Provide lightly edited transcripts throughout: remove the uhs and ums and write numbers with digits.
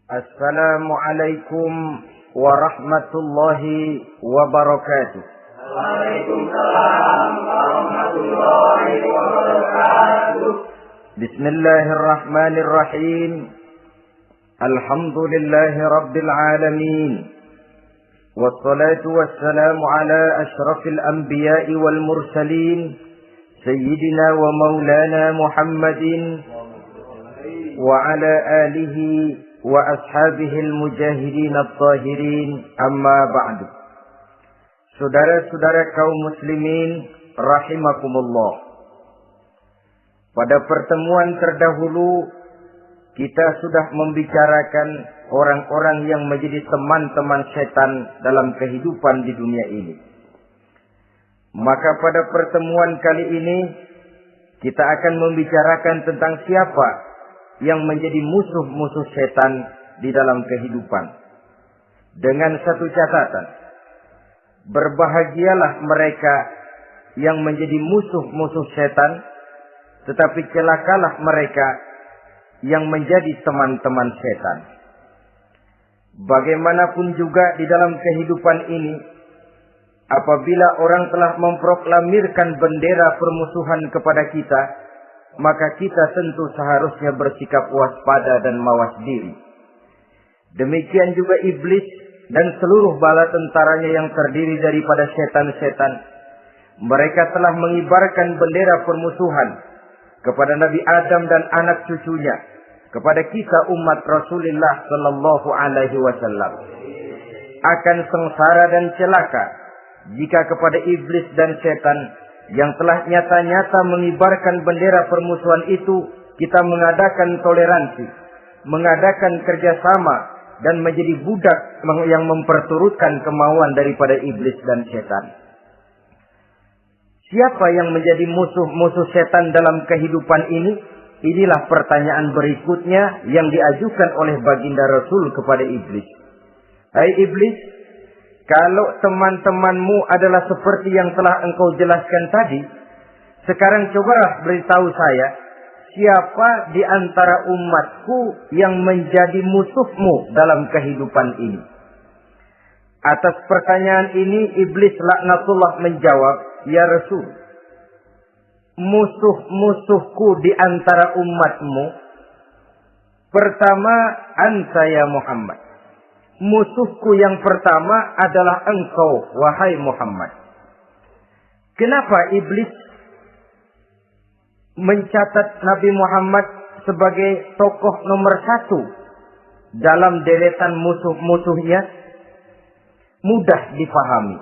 Assalamualaikum warahmatullahi wabarakatuh. Waalaikumsalam warahmatullahi wabarakatuh. Bismillahirrahmanirrahim. Alhamdulillahi rabbil alamin. Wassalatu wassalamu ala ashrafil anbiya'i wal mursalin. Sayyidina wa maulana Muhammadin. Wa ala alihi wa ashabihil mujahidin at-tahirin, amma ba'du. Saudara-saudara kaum muslimin rahimakumullah. Pada pertemuan terdahulu kita sudah membicarakan orang-orang yang menjadi teman-teman setan dalam kehidupan di dunia ini. Maka pada pertemuan kali ini kita akan membicarakan tentang siapa yang menjadi musuh-musuh setan di dalam kehidupan. Dengan satu catatan, berbahagialah mereka yang menjadi musuh-musuh setan, tetapi celakalah mereka yang menjadi teman-teman setan. Bagaimanapun juga di dalam kehidupan ini, apabila orang telah memproklamirkan bendera permusuhan kepada kita, maka kita tentu seharusnya bersikap waspada dan mawas diri. Demikian juga iblis dan seluruh bala tentaranya yang terdiri daripada setan-setan. Mereka telah mengibarkan bendera permusuhan kepada Nabi Adam dan anak cucunya, kepada kita umat Rasulullah sallallahu alaihi wasallam. Akan sengsara dan celaka jika kepada iblis dan setan yang telah nyata-nyata mengibarkan bendera permusuhan itu kita mengadakan toleransi, mengadakan kerjasama, dan menjadi budak yang memperturutkan kemauan daripada iblis dan setan. Siapa yang menjadi musuh-musuh setan dalam kehidupan ini? Inilah pertanyaan berikutnya yang diajukan oleh baginda Rasul kepada iblis. Hai iblis, kalau teman-temanmu adalah seperti yang telah engkau jelaskan tadi, sekarang cobalah beritahu saya, siapa di antara umatku yang menjadi musuhmu dalam kehidupan ini? Atas pertanyaan ini, iblis laknatullah menjawab, ya Rasul, musuh-musuhku di antara umatmu, pertama, anta ya Muhammad. Musuhku yang pertama adalah engkau, wahai Muhammad. Kenapa iblis mencatat Nabi Muhammad sebagai tokoh nomor 1 dalam deretan musuh-musuhnya? Mudah dipahami.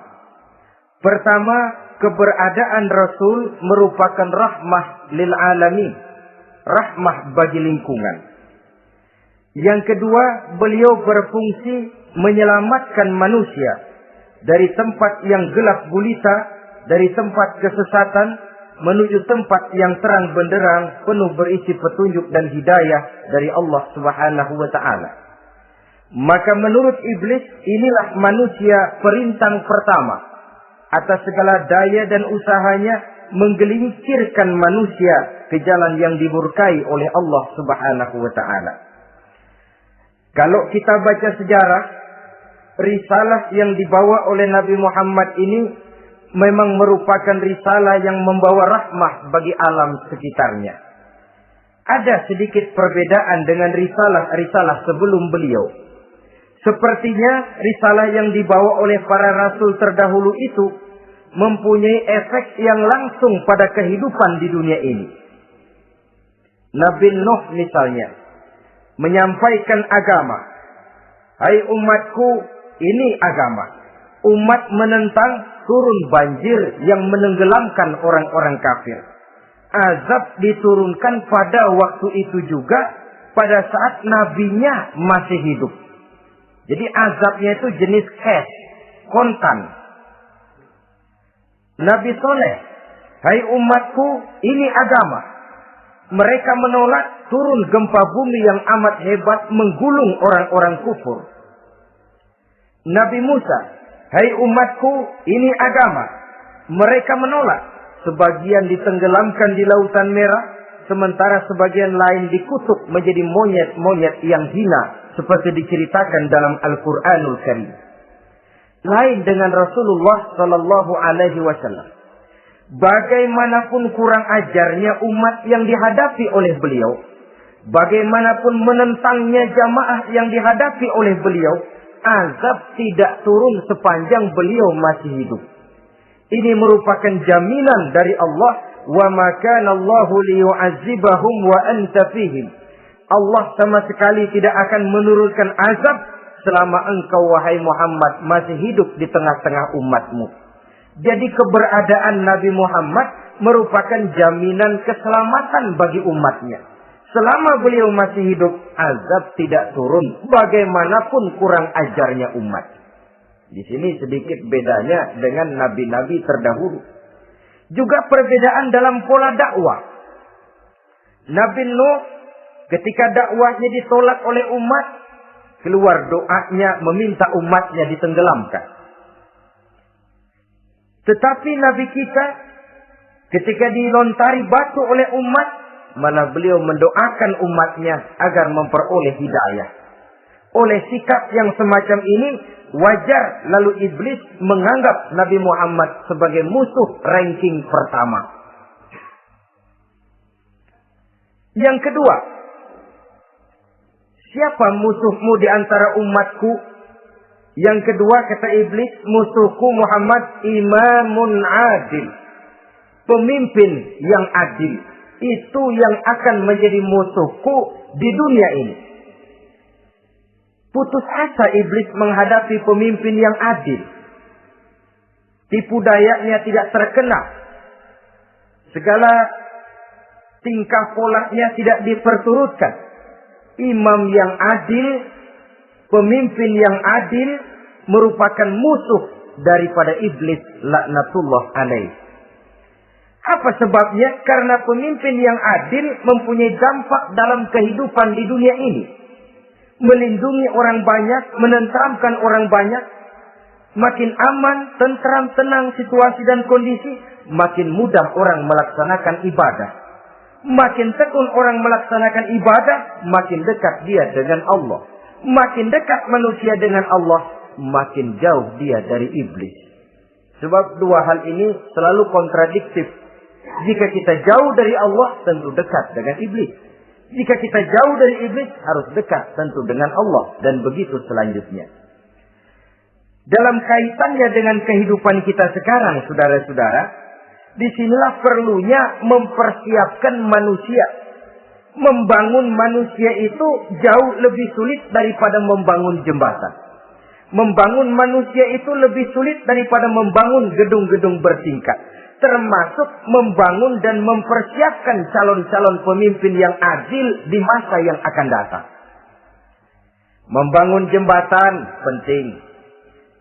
Pertama, keberadaan Rasul merupakan rahmah lil alamin, rahmah bagi lingkungan. Yang kedua, beliau berfungsi menyelamatkan manusia dari tempat yang gelap gulita, dari tempat kesesatan menuju tempat yang terang benderang, penuh berisi petunjuk dan hidayah dari Allah Subhanahu wa taala. Maka menurut iblis, inilah manusia perintang pertama atas segala daya dan usahanya menggelincirkan manusia ke jalan yang dimurkai oleh Allah Subhanahu wa taala. Kalau kita baca sejarah, risalah yang dibawa oleh Nabi Muhammad ini memang merupakan risalah yang membawa rahmah bagi alam sekitarnya. Ada sedikit perbedaan dengan risalah-risalah sebelum beliau. Sepertinya risalah yang dibawa oleh para rasul terdahulu itu mempunyai efek yang langsung pada kehidupan di dunia ini. Nabi Nuh misalnya menyampaikan agama. Hai umatku, ini agama. Umat menentang, turun banjir yang menenggelamkan orang-orang kafir. Azab diturunkan pada waktu itu juga pada saat nabinya masih hidup. Jadi azabnya itu jenis cash, kontan. Nabi Soleh, hai umatku, ini agama. Mereka menolak, turun gempa bumi yang amat hebat menggulung orang-orang kufur. Nabi Musa, hai umatku, ini agama. Mereka menolak. Sebagian ditenggelamkan di Lautan Merah, sementara sebagian lain dikutuk menjadi monyet-monyet yang hina seperti diceritakan dalam Al-Qur'anul Karim. Lain dengan Rasulullah sallallahu alaihi wasallam. Bagaimanapun kurang ajarnya umat yang dihadapi oleh beliau, bagaimanapun menentangnya jamaah yang dihadapi oleh beliau, azab tidak turun sepanjang beliau masih hidup. Ini merupakan jaminan dari Allah, wa ma kana Allahu liyu'adzibahum wa anta fihim. Allah sama sekali tidak akan menurunkan azab selama engkau wahai Muhammad masih hidup di tengah-tengah umatmu. Jadi keberadaan Nabi Muhammad merupakan jaminan keselamatan bagi umatnya. Selama beliau masih hidup, azab tidak turun bagaimanapun kurang ajarnya umat. Di sini sedikit bedanya dengan nabi-nabi terdahulu. Juga perbedaan dalam pola dakwah. Nabi Nuh ketika dakwahnya ditolak oleh umat, keluar doanya meminta umatnya ditenggelamkan. Tetapi Nabi kita ketika dilontari batu oleh umat, malah beliau mendoakan umatnya agar memperoleh hidayah. Oleh sikap yang semacam ini, wajar lalu iblis menganggap Nabi Muhammad sebagai musuh ranking pertama. Yang kedua, siapa musuhmu di antara umatku? Yang kedua kata iblis, musuhku Muhammad imamun adil. Pemimpin yang adil. Itu yang akan menjadi musuhku di dunia ini. Putus asa iblis menghadapi pemimpin yang adil. Tipu dayanya tidak terkena. Segala tingkah polanya tidak diperturutkan. Imam yang adil, pemimpin yang adil merupakan musuh daripada iblis laknatullah alaih. Apa sebabnya? Karena pemimpin yang adil mempunyai dampak dalam kehidupan di dunia ini. Melindungi orang banyak, menenteramkan orang banyak. Makin aman, tentram, tenang situasi dan kondisi, makin mudah orang melaksanakan ibadah. Makin tekun orang melaksanakan ibadah, makin dekat dia dengan Allah. Makin dekat manusia dengan Allah, makin jauh dia dari iblis. Sebab dua hal ini selalu kontradiktif. Jika kita jauh dari Allah, tentu dekat dengan iblis. Jika kita jauh dari iblis, harus dekat tentu dengan Allah. Dan begitu selanjutnya. Dalam kaitannya dengan kehidupan kita sekarang, saudara-saudara, disinilah perlunya mempersiapkan manusia. Membangun manusia itu jauh lebih sulit daripada membangun jembatan. Membangun manusia itu lebih sulit daripada membangun gedung-gedung bertingkat. Termasuk membangun dan mempersiapkan calon-calon pemimpin yang adil di masa yang akan datang. Membangun jembatan penting.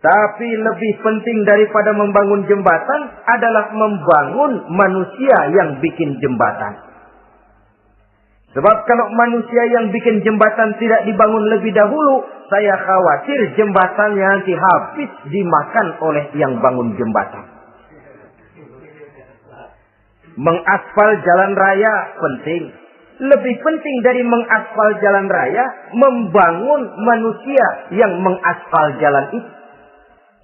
Tapi lebih penting daripada membangun jembatan adalah membangun manusia yang bikin jembatan. Sebab kalau manusia yang bikin jembatan tidak dibangun lebih dahulu, saya khawatir jembatannya nanti habis dimakan oleh yang bangun jembatan. Mengaspal jalan raya penting. Lebih penting dari mengaspal jalan raya, membangun manusia yang mengaspal jalan itu.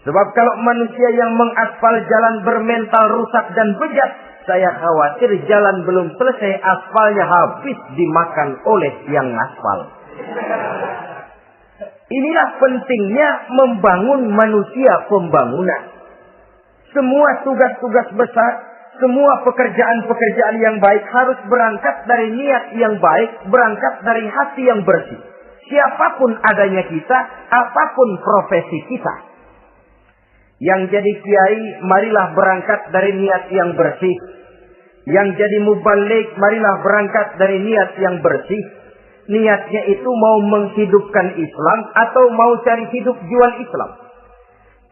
Sebab kalau manusia yang mengaspal jalan bermental rusak dan bejat, saya khawatir jalan belum selesai, aspalnya habis dimakan oleh yang ngaspal. Inilah pentingnya membangun manusia pembangunan. Semua tugas-tugas besar, semua pekerjaan-pekerjaan yang baik harus berangkat dari niat yang baik, berangkat dari hati yang bersih. Siapapun adanya kita, apapun profesi kita. Yang jadi kiai, marilah berangkat dari niat yang bersih. Yang jadi mubalik, marilah berangkat dari niat yang bersih. Niatnya itu mau menghidupkan Islam atau mau cari hidup jual Islam.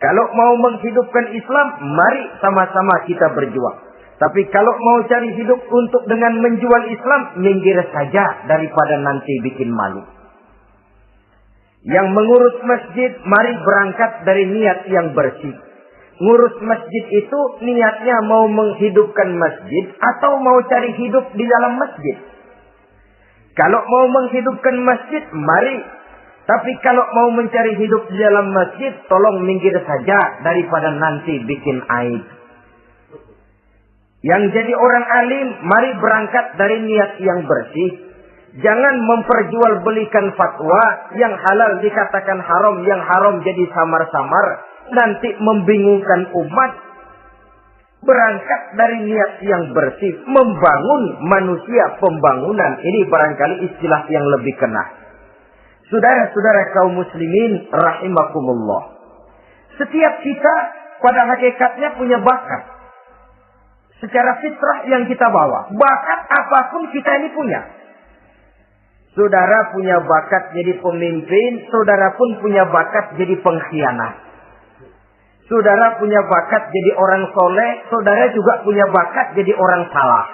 Kalau mau menghidupkan Islam, mari sama-sama kita berjuang. Tapi kalau mau cari hidup untuk dengan menjual Islam, minggir saja daripada nanti bikin malu. Yang mengurus masjid, mari berangkat dari niat yang bersih. ngurus masjid itu niatnya mau menghidupkan masjid atau mau cari hidup di dalam masjid. Kalau mau menghidupkan masjid, mari. Tapi kalau mau mencari hidup di dalam masjid, tolong minggir saja daripada nanti bikin aib. Yang jadi orang alim, mari berangkat dari niat yang bersih. Jangan memperjualbelikan fatwa yang halal dikatakan haram, yang haram jadi samar-samar, nanti membingungkan umat. Berangkat dari niat yang bersih, membangun manusia, pembangunan. Ini barangkali istilah yang lebih kena. Saudara-saudara kaum muslimin rahimakumullah. Setiap kita pada hakikatnya punya bakat. Secara fitrah yang kita bawa. Bakat apapun kita ini punya. Saudara punya bakat jadi pemimpin, saudara pun punya bakat jadi pengkhianat. Saudara punya bakat jadi orang soleh, saudara juga punya bakat jadi orang salah.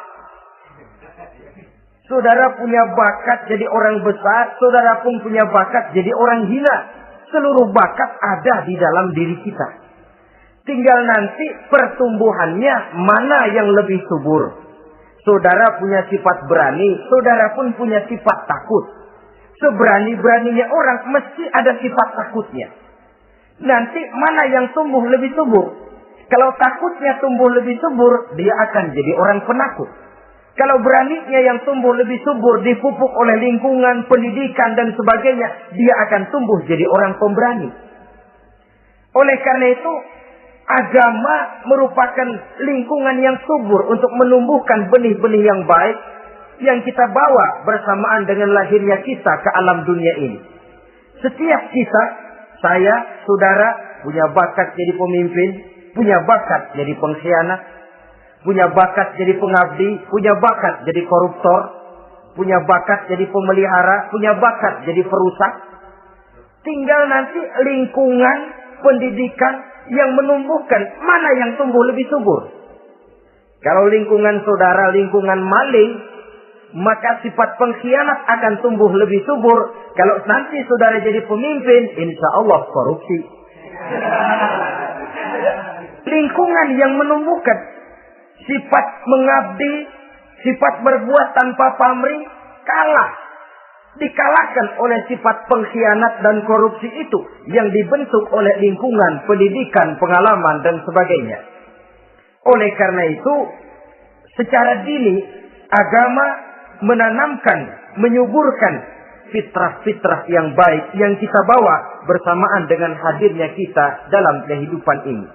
Saudara punya bakat jadi orang besar, saudara pun punya bakat jadi orang hina. Seluruh bakat ada di dalam diri kita. Tinggal nanti pertumbuhannya mana yang lebih subur. Saudara punya sifat berani, saudara pun punya sifat takut. Seberani-beraninya orang mesti ada sifat takutnya. Nanti mana yang tumbuh lebih subur? Kalau takutnya tumbuh lebih subur, dia akan jadi orang penakut. Kalau beraninya yang tumbuh lebih subur, dipupuk oleh lingkungan, pendidikan, dan sebagainya, dia akan tumbuh jadi orang pemberani. Oleh karena itu, agama merupakan lingkungan yang subur untuk menumbuhkan benih-benih yang baik yang kita bawa bersamaan dengan lahirnya kita ke alam dunia ini. Setiap kita, saya, saudara, punya bakat jadi pemimpin, punya bakat jadi pengkhianat, punya bakat jadi pengabdi, punya bakat jadi koruptor, punya bakat jadi pemelihara, punya bakat jadi perusak. Tinggal nanti lingkungan, pendidikan yang menumbuhkan mana yang tumbuh lebih subur. Kalau lingkungan saudara, lingkungan maling, maka sifat pengkhianat akan tumbuh lebih subur. Kalau nanti saudara jadi pemimpin, insya Allah korupsi. Lingkungan yang menumbuhkan sifat mengabdi, sifat berbuat tanpa pamrih, kalah. Dikalahkan oleh sifat pengkhianat dan korupsi itu yang dibentuk oleh lingkungan, pendidikan, pengalaman, dan sebagainya. Oleh karena itu, secara dini, agama menanamkan, menyuburkan fitrah-fitrah yang baik yang kita bawa bersamaan dengan hadirnya kita dalam kehidupan ini.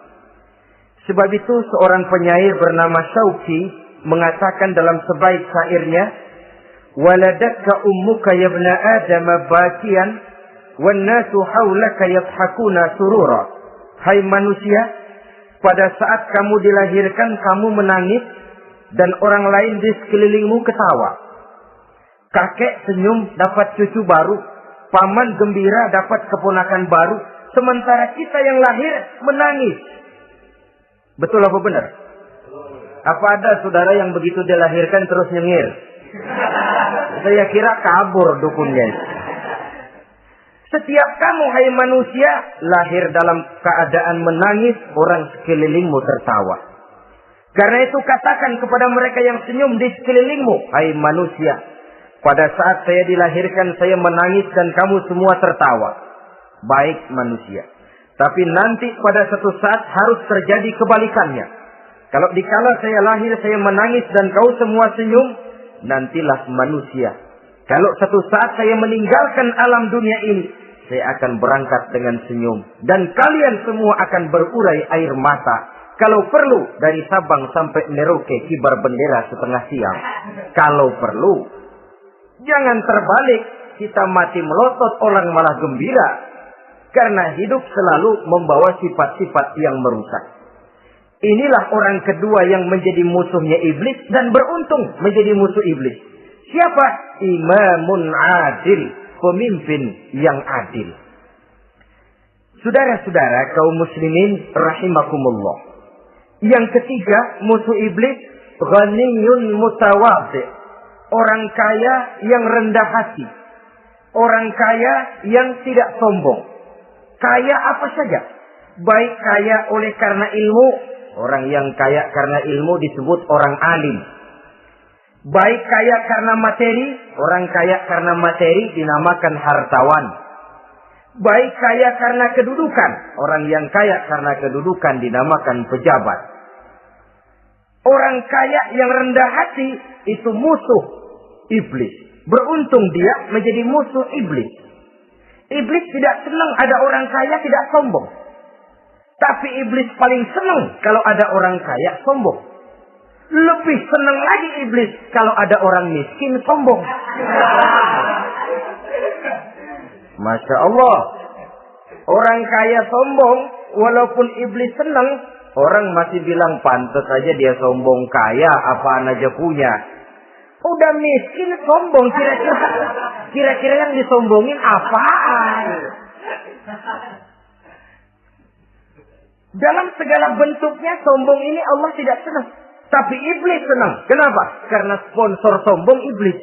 Sebab itu seorang penyair bernama Syauqi mengatakan dalam sebaik syairnya, "Waladatka ummuka ya ibna Adam bakian wan nasu haulaka yadhakuna surura." Hai manusia, pada saat kamu dilahirkan kamu menangis dan orang lain di sekelilingmu ketawa. Kakek senyum dapat cucu baru, paman gembira dapat keponakan baru, sementara kita yang lahir menangis. Betul apa benar? Apa ada saudara yang begitu dilahirkan terus nyengir? Saya kira kabur dukunnya. Setiap kamu hai manusia lahir dalam keadaan menangis, orang sekelilingmu tertawa. Karena itu katakan kepada mereka yang senyum di sekelilingmu, hai manusia, pada saat saya dilahirkan saya menangis dan kamu semua tertawa. Baik manusia. Tapi nanti pada satu saat harus terjadi kebalikannya. Kalau dikala saya lahir saya menangis dan kau semua senyum, nantilah manusia. Kalau satu saat saya meninggalkan alam dunia ini, saya akan berangkat dengan senyum. Dan kalian semua akan berurai air mata. Kalau perlu dari Sabang sampai Merauke kibar bendera setengah siang. Kalau perlu, jangan terbalik. Kita mati melotot orang malah gembira. Karena hidup selalu membawa sifat-sifat yang merusak. Inilah orang kedua yang menjadi musuhnya iblis dan beruntung menjadi musuh iblis. Siapa? Imamun adil, pemimpin yang adil. Saudara-saudara kaum muslimin rahimakumullah. Yang ketiga, musuh iblis, ghaniyun mutawadhi. Orang kaya yang rendah hati. Orang kaya yang tidak sombong. Kaya apa saja. Baik kaya oleh karena ilmu, orang yang kaya karena ilmu disebut orang alim. Baik kaya karena materi, orang kaya karena materi dinamakan hartawan. Baik kaya karena kedudukan, orang yang kaya karena kedudukan dinamakan pejabat. Orang kaya yang rendah hati itu musuh iblis. Beruntung dia menjadi musuh iblis. Iblis tidak senang ada orang kaya tidak sombong. Tapi iblis paling senang kalau ada orang kaya sombong. Lebih senang lagi iblis kalau ada orang miskin sombong. Masya Allah. Orang kaya sombong, walaupun iblis senang, orang masih bilang pantas aja dia sombong, kaya apaan aja punya. Udah miskin sombong, kira-kira yang disombongin apaan? Dalam segala bentuknya sombong ini Allah tidak senang. Tapi iblis senang. Kenapa? Karena sponsor sombong iblis.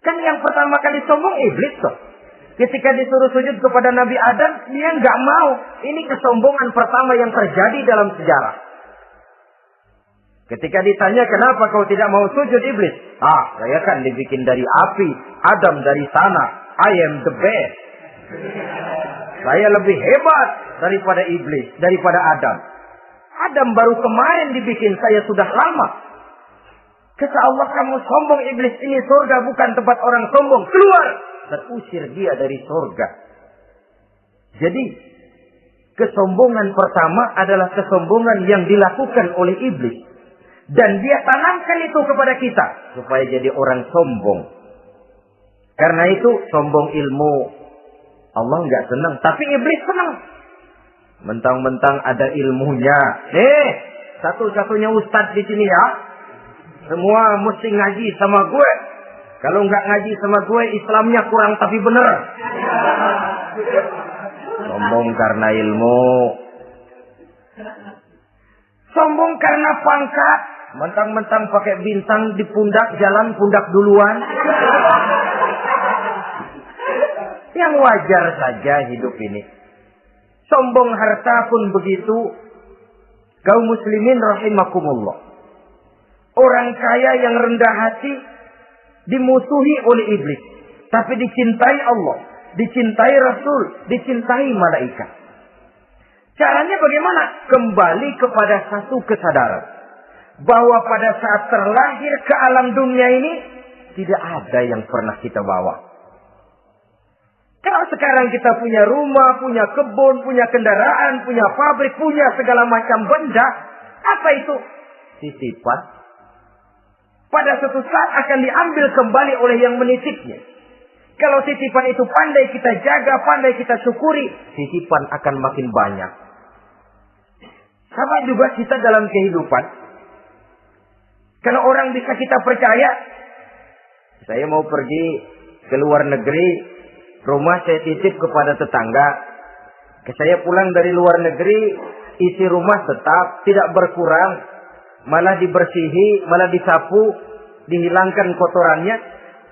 Kan yang pertama kali sombong iblis toh. Ketika disuruh sujud kepada Nabi Adam, dia nggak mau. Ini kesombongan pertama yang terjadi dalam sejarah. Ketika ditanya kenapa kau tidak mau sujud iblis? Saya kan dibikin dari api, Adam dari sana. I am the best. Saya lebih hebat daripada iblis, daripada Adam. Adam baru kemarin dibikin, saya sudah lama. Kata Allah, kamu sombong iblis, ini surga bukan tempat orang sombong. Keluar! Terusir dia dari surga. Jadi, kesombongan pertama adalah kesombongan yang dilakukan oleh iblis. Dan dia tanamkan itu kepada kita. Supaya jadi orang sombong. Karena itu, sombong ilmu. Allah nggak senang. Tapi iblis senang. Mentang-mentang ada ilmunya. Satu-satunya ustadz di sini ya. Semua mesti ngaji sama gue. Kalau nggak ngaji sama gue, Islamnya kurang tapi bener. Sombong karena ilmu. Sombong karena pangkat. Mentang-mentang pakai bintang di pundak, jalan pundak duluan. Yang wajar saja hidup ini. Sombong harta pun begitu. Kaum muslimin rahimakumullah. Orang kaya yang rendah hati dimusuhi oleh iblis. Tapi dicintai Allah. Dicintai Rasul. Dicintai malaikat. Caranya bagaimana? Kembali kepada satu kesadaran. Bahwa pada saat terlahir ke alam dunia ini. Tidak ada yang pernah kita bawa. Kalau sekarang kita punya rumah, punya kebun, punya kendaraan, punya pabrik, punya segala macam benda. Apa itu? Titipan. Pada suatu saat akan diambil kembali oleh yang menitipnya. Kalau titipan itu pandai kita jaga, pandai kita syukuri, titipan akan makin banyak. Sama juga kita dalam kehidupan. Kalau orang bisa kita percaya, saya mau pergi ke luar negeri, rumah saya titip kepada tetangga. Saya pulang dari luar negeri, isi rumah tetap tidak berkurang, malah dibersihi, malah disapu, dihilangkan kotorannya.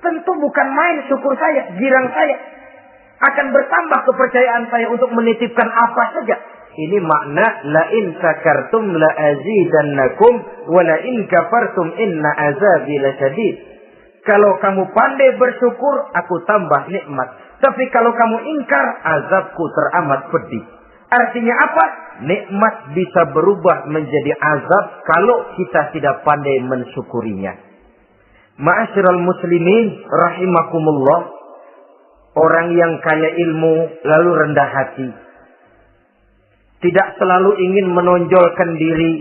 Tentu bukan main syukur saya, girang saya. Akan bertambah kepercayaan saya untuk menitipkan apa saja. Ini makna la in sakartum la azidannakum wa la in kafartum inna azabi lasyadid. Kalau kamu pandai bersyukur, aku tambah nikmat. Tapi kalau kamu ingkar, azabku teramat pedih. Artinya apa? Nikmat bisa berubah menjadi azab kalau kita tidak pandai mensyukurinya. Ma'asyiral muslimin rahimakumullah. Orang yang kaya ilmu lalu rendah hati. Tidak selalu ingin menonjolkan diri.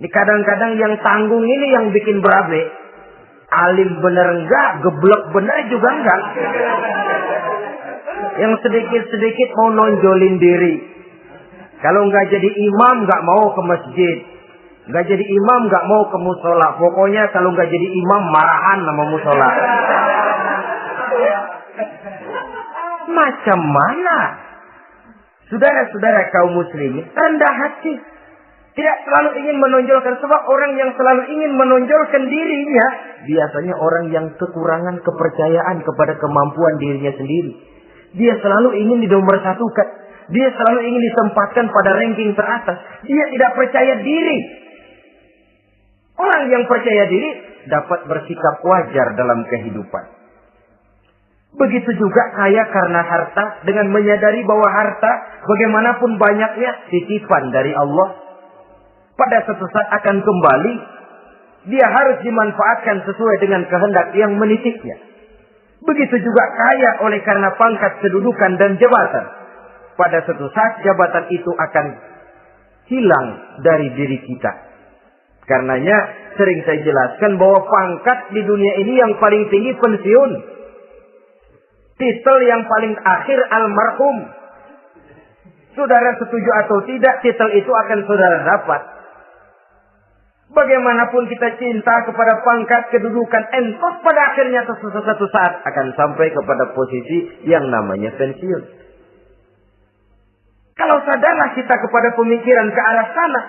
Ini kadang-kadang yang tanggung ini yang bikin berabe. Alim bener enggak, geblek bener juga enggak. Yang sedikit-sedikit mau nonjolin diri. Kalau enggak jadi imam enggak mau ke masjid. Enggak jadi imam enggak mau ke musola. Pokoknya kalau enggak jadi imam marahan sama musola. Macam mana? Saudara-saudara kaum muslimin rendah hati. Tidak selalu ingin menonjolkan. Sebab orang yang selalu ingin menonjolkan dirinya. Biasanya orang yang kekurangan kepercayaan kepada kemampuan dirinya sendiri. Dia selalu ingin dinomorsatukan. Dia selalu ingin ditempatkan pada ranking teratas. Dia tidak percaya diri. Orang yang percaya diri dapat bersikap wajar dalam kehidupan. Begitu juga kaya karena harta, dengan menyadari bahwa harta bagaimanapun banyaknya titipan dari Allah. Pada suatu saat akan kembali. Dia harus dimanfaatkan sesuai dengan kehendak yang menitipnya. Begitu juga kaya oleh karena pangkat, kedudukan, dan jabatan. Pada suatu saat jabatan itu akan hilang dari diri kita. Karenanya sering saya jelaskan bahwa pangkat di dunia ini yang paling tinggi pensiun. Titel yang paling akhir almarhum. Saudara setuju atau tidak, titel itu akan saudara dapat. Bagaimanapun kita cinta kepada pangkat, kedudukan, entos pada akhirnya suatu saat akan sampai kepada posisi yang namanya pensiun. Kalau sadarlah kita kepada pemikiran ke arah sana,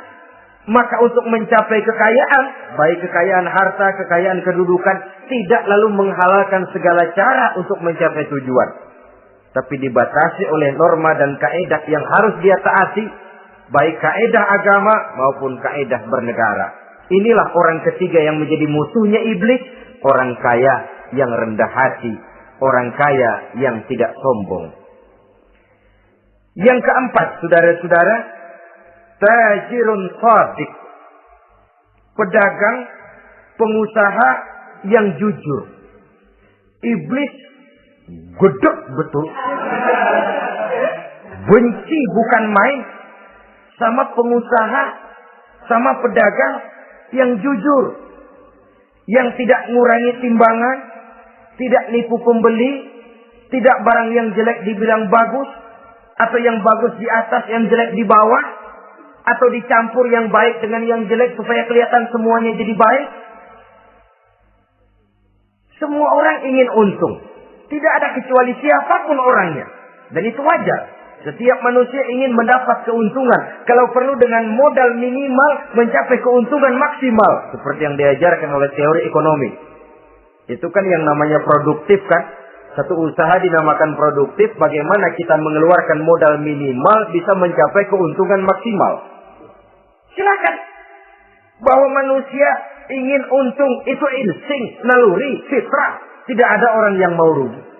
maka untuk mencapai kekayaan, baik kekayaan harta, kekayaan kedudukan, tidak lalu menghalalkan segala cara untuk mencapai tujuan. Tapi dibatasi oleh norma dan kaedah yang harus dia taati, baik kaedah agama maupun kaedah bernegara. Inilah orang ketiga yang menjadi musuhnya iblis, orang kaya yang rendah hati, orang kaya yang tidak sombong. Yang keempat, saudara-saudara, tajirun shadiq, pedagang, pengusaha yang jujur. Iblis gedek betul, benci bukan main sama pengusaha, sama pedagang yang jujur, yang tidak ngurangi timbangan, tidak nipu pembeli, tidak barang yang jelek dibilang bagus, atau yang bagus di atas, yang jelek di bawah, atau dicampur yang baik dengan yang jelek supaya kelihatan semuanya jadi baik. Semua orang ingin untung, tidak ada kecuali siapapun orangnya, dan itu wajar. Setiap manusia ingin mendapat keuntungan. Kalau perlu dengan modal minimal mencapai keuntungan maksimal. Seperti yang diajarkan oleh teori ekonomi. Itu kan yang namanya produktif kan. Satu usaha dinamakan produktif. Bagaimana kita mengeluarkan modal minimal bisa mencapai keuntungan maksimal. Silakan. Bahwa manusia ingin untung itu insting, naluri, fitrah. Tidak ada orang yang mau rugi.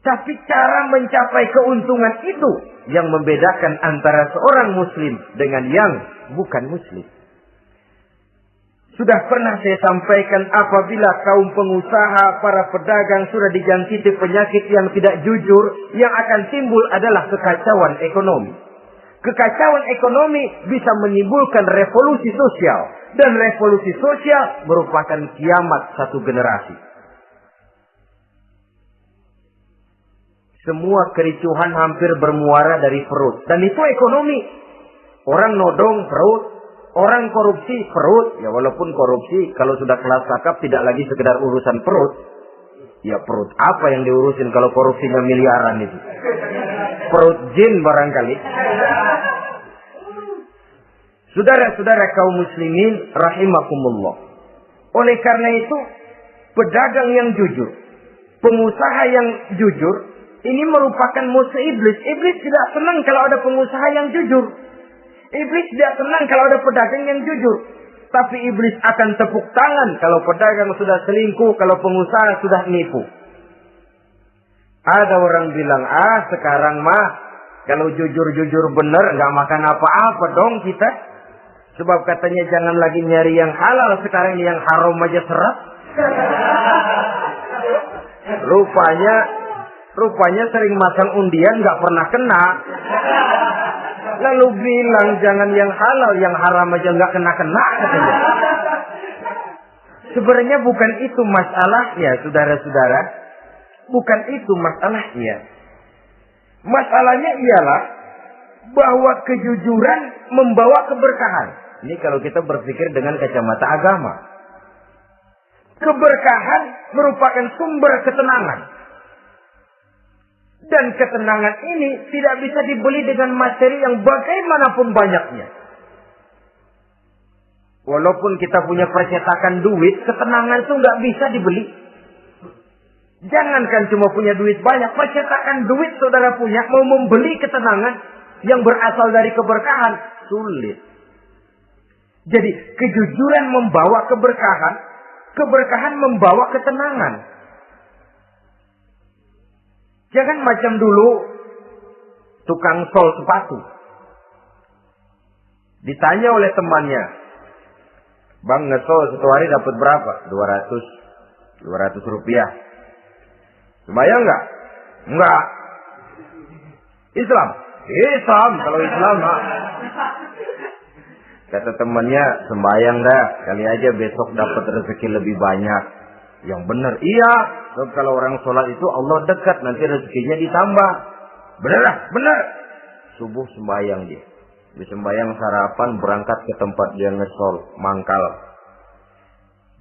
Tapi cara mencapai keuntungan itu yang membedakan antara seorang muslim dengan yang bukan muslim. Sudah pernah saya sampaikan, apabila kaum pengusaha, para pedagang sudah dijangkiti penyakit yang tidak jujur, yang akan timbul adalah kekacauan ekonomi. Kekacauan ekonomi bisa menimbulkan revolusi sosial. Dan revolusi sosial merupakan kiamat satu generasi. Semua kericuhan hampir bermuara dari perut. Dan itu ekonomi. Orang nodong perut. Orang korupsi perut. Ya walaupun korupsi kalau sudah kelas kakap tidak lagi sekedar urusan perut. Ya perut apa yang diurusin kalau korupsinya miliaran itu. Perut jin barangkali. Saudara-saudara kaum muslimin rahimakumullah. Oleh karena itu, pedagang yang jujur, pengusaha yang jujur, ini merupakan musuh iblis. Iblis tidak senang kalau ada pengusaha yang jujur. Iblis tidak senang kalau ada pedagang yang jujur. Tapi iblis akan tepuk tangan kalau pedagang sudah selingkuh, kalau pengusaha sudah nipu. Ada orang bilang, sekarang mah kalau jujur-jujur benar nggak makan apa-apa dong kita. Sebab katanya jangan lagi nyari yang halal, sekarang yang haram aja seret. Rupanya sering masang undian nggak pernah kena. Lalu bilang jangan yang halal, yang haram aja nggak kena-kena katanya. Sebenarnya bukan itu masalahnya, saudara-saudara. Bukan itu masalahnya. Masalahnya ialah bahwa kejujuran membawa keberkahan. Ini kalau kita berpikir dengan kacamata agama. Keberkahan merupakan sumber ketenangan. Dan ketenangan ini tidak bisa dibeli dengan materi yang bagaimanapun banyaknya. Walaupun kita punya percetakan duit, ketenangan itu nggak bisa dibeli. Jangankan cuma punya duit banyak, percetakan duit saudara punya, mau membeli ketenangan yang berasal dari keberkahan, sulit. Jadi kejujuran membawa keberkahan, keberkahan membawa ketenangan. Jangan macam dulu tukang sol sepatu. Ditanya oleh temannya, "Bang, ngesol satu hari dapat berapa?" 200 rupiah. Sembayang enggak? Enggak. Islam? Islam, kalau Islam mah. Kata temannya, "Sembayang dah, kali aja besok dapat rezeki lebih banyak." Yang benar, iya. So, kalau orang sholat itu Allah dekat, nanti rezekinya ditambah. Benar lah, benar. Subuh sembayang dia. Habis sembayang sarapan, berangkat ke tempat dia ngesol, mangkal.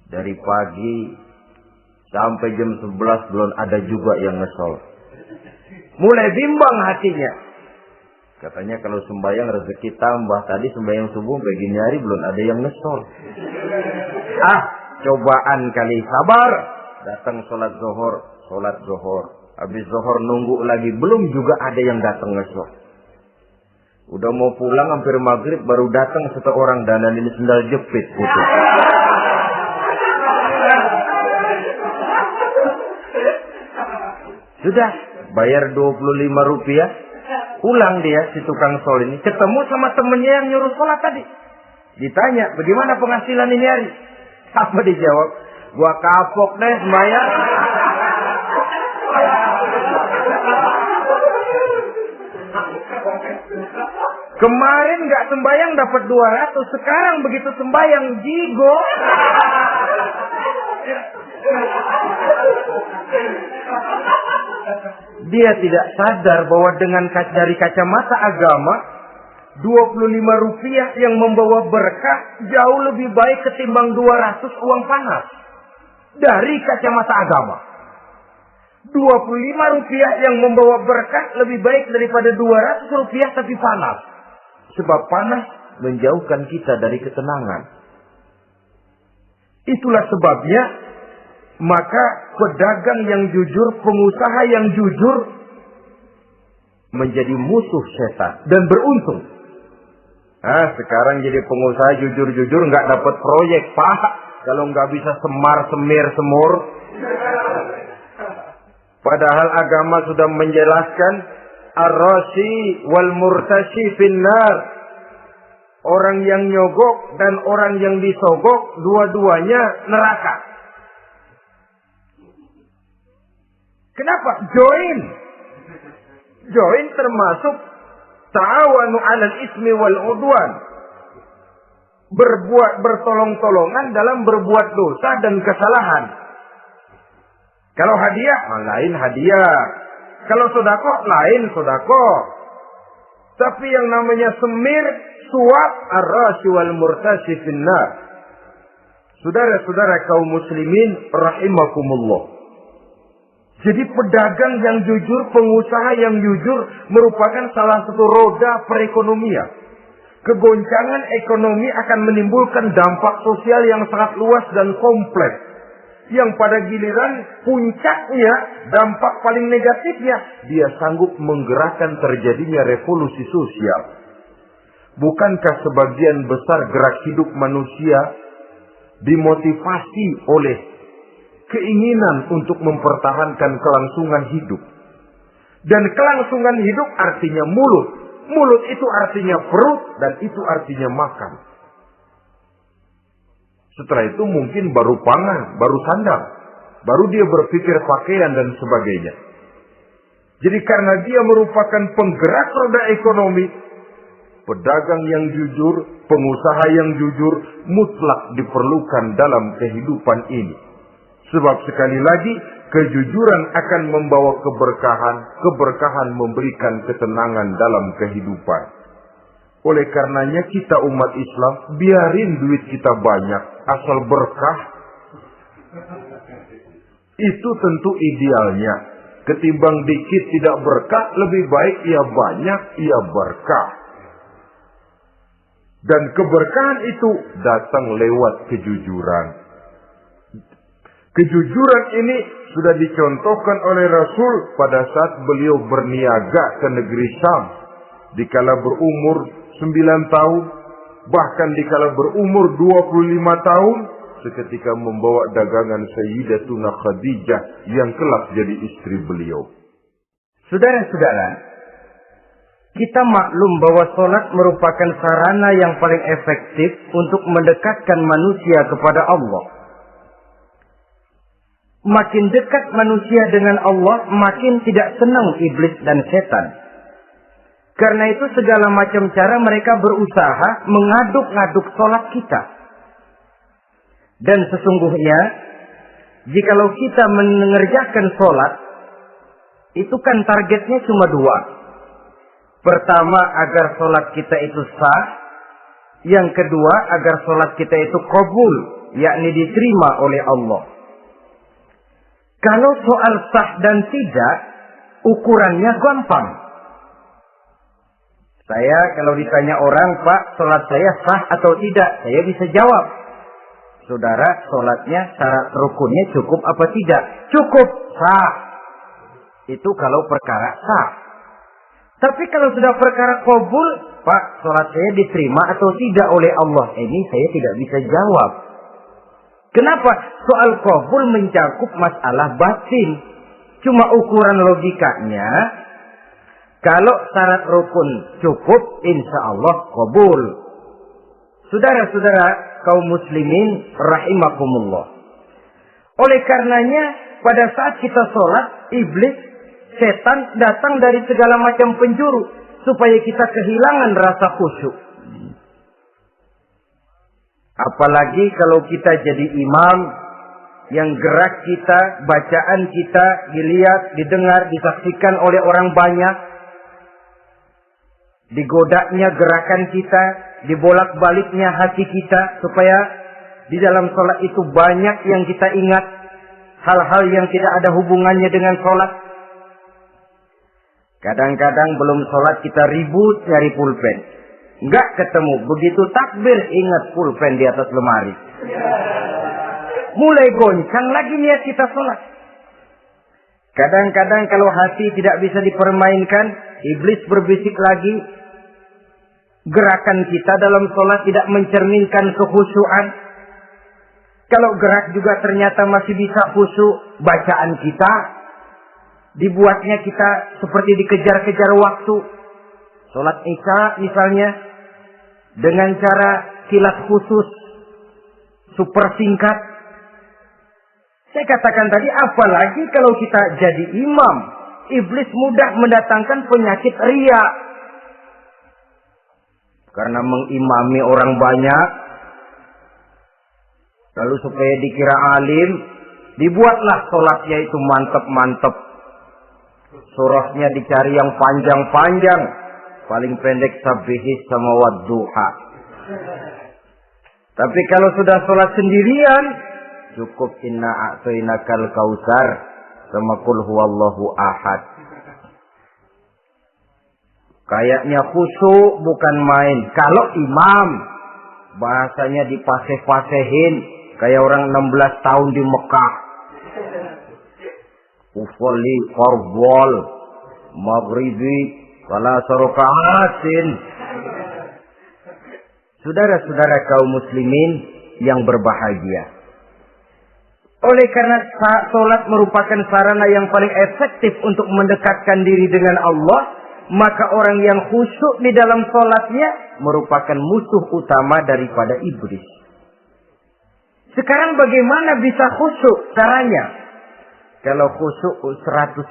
Dari pagi sampai jam 11 belum ada juga yang ngesol. Mulai bimbang hatinya. Katanya kalau sembayang rezeki tambah. Tadi sembayang subuh begini hari belum ada yang ngesol. Cobaan kali, sabar. Datang sholat zuhur. Habis zuhur nunggu lagi, belum juga ada yang datang ngesol. Udah mau pulang hampir maghrib baru datang satu orang, danan ini sendal jepit gitu. Sudah bayar 25 rupiah, pulang dia si tukang sol ini, ketemu sama temennya yang nyuruh sholat tadi. Ditanya, "Bagaimana penghasilan ini hari?" Apa dijawab? "Gua kapok deh sembahyang." Kemarin nggak sembayang dapat 200, sekarang begitu sembayang jigo. Dia tidak sadar bahwa dengan dari kacamata agama, 25 rupiah yang membawa berkah jauh lebih baik ketimbang 200 uang panas. Dari kacamata agama, 25 rupiah yang membawa berkah lebih baik daripada 200 rupiah tapi panas. Sebab panas menjauhkan kita dari ketenangan. Itulah sebabnya, maka pedagang yang jujur, pengusaha yang jujur menjadi musuh setan dan beruntung. Sekarang jadi pengusaha jujur-jujur nggak dapat proyek, Pak. Kalau nggak bisa semir semur. Padahal agama sudah menjelaskan ar-rasi wal murtashi finnar. Orang yang nyogok dan orang yang disogok dua-duanya neraka. Kenapa? Join termasuk ta'awanu 'alal ismi wal 'udwan. Bertolong-tolongan dalam berbuat dosa dan kesalahan. Kalau hadiah, lain hadiah. Kalau sedekah, lain sedekah. Tapi yang namanya semir, suap, ar-rasi wal murtashi finnar. Saudara-saudara kaum muslimin rahimakumullah. Jadi pedagang yang jujur, pengusaha yang jujur merupakan salah satu roda perekonomian. Kegoncangan ekonomi akan menimbulkan dampak sosial yang sangat luas dan kompleks. Yang pada giliran puncaknya, dampak paling negatifnya, dia sanggup menggerakkan terjadinya revolusi sosial. Bukankah sebagian besar gerak hidup manusia dimotivasi oleh keinginan untuk mempertahankan kelangsungan hidup? Dan kelangsungan hidup artinya mulut. Mulut itu artinya perut dan itu artinya makan. Setelah itu mungkin baru pangan, baru sandang. Baru dia berpikir pakaian dan sebagainya. Jadi karena dia merupakan penggerak roda ekonomi, pedagang yang jujur, pengusaha yang jujur, mutlak diperlukan dalam kehidupan ini. Sebab sekali lagi, kejujuran akan membawa keberkahan, keberkahan memberikan ketenangan dalam kehidupan. Oleh karenanya kita umat Islam, biarin duit kita banyak, asal berkah. Itu tentu idealnya. Ketimbang dikit tidak berkah, lebih baik ia banyak, ia berkah. Dan keberkahan itu datang lewat kejujuran. Kejujuran ini sudah dicontohkan oleh Rasul pada saat beliau berniaga ke negeri Syam. Dikala berumur 9 tahun, bahkan dikala berumur 25 tahun, seketika membawa dagangan Sayyidatuna Khadijah yang kelak jadi istri beliau. Saudara-saudara, kita maklum bahwa sholat merupakan sarana yang paling efektif untuk mendekatkan manusia kepada Allah. Makin dekat manusia dengan Allah, makin tidak senang iblis dan setan. Karena itu segala macam cara mereka berusaha mengaduk-ngaduk sholat kita. Dan sesungguhnya, jikalau kita mengerjakan sholat, itu kan targetnya cuma 2. Pertama, agar sholat kita itu sah. Yang kedua, agar sholat kita itu qabul, yakni diterima oleh Allah. Kalau soal sah dan tidak, ukurannya gampang. Saya kalau ditanya orang, Pak, sholat saya sah atau tidak? Saya bisa jawab. Saudara, sholatnya syarat rukunnya cukup apa tidak? Cukup, sah. Itu kalau perkara sah. Tapi kalau sudah perkara qabul, Pak, sholat saya diterima atau tidak oleh Allah? Ini saya tidak bisa jawab. Kenapa? Soal qabul mencakup masalah batin. Cuma ukuran logikanya, kalau syarat rukun cukup, insya Allah qabul. Saudara-saudara kaum muslimin rahimakumullah. Oleh karenanya, pada saat kita sholat, iblis, setan datang dari segala macam penjuru supaya kita kehilangan rasa khusyuk. Apalagi kalau kita jadi imam yang gerak kita, bacaan kita dilihat, didengar, disaksikan oleh orang banyak. Digodanya gerakan kita, dibolak-baliknya hati kita supaya di dalam sholat itu banyak yang kita ingat, hal-hal yang tidak ada hubungannya dengan sholat. Kadang-kadang belum sholat kita ribut nyari pulpen. Enggak ketemu. Begitu takbir ingat pulpen di atas lemari. Mulai goncang lagi niat kita sholat. Kadang-kadang kalau hati tidak bisa dipermainkan, iblis berbisik lagi. Gerakan kita dalam sholat tidak mencerminkan kekhusyuan. Kalau gerak juga ternyata masih bisa khusyuk, bacaan kita dibuatnya kita seperti dikejar-kejar waktu. Sholat Isya misalnya, dengan cara kilat khusus, super singkat. Saya katakan tadi, apalagi kalau kita jadi imam, iblis mudah mendatangkan penyakit riya. Karena mengimami orang banyak, lalu supaya dikira alim, dibuatlah sholatnya itu mantep-mantep. Surahnya dicari yang panjang-panjang, paling pendek sabihis sama wadduha. Tapi kalau sudah sholat sendirian, cukup inna a'tainakal kautsar sama qul huwallahu ahad. Kayaknya khusyuk bukan main. Kalau imam, bahasanya dipaseh-pasehin kayak orang 16 tahun di Mekah. Ufolli fardwal maghribi wala sarokaatin. Saudara-saudara kaum muslimin yang berbahagia. Oleh karena sholat merupakan sarana yang paling efektif untuk mendekatkan diri dengan Allah, maka orang yang khusyuk di dalam sholatnya merupakan musuh utama daripada iblis. Sekarang bagaimana bisa khusyuk caranya? Kalau khusyuk 100%,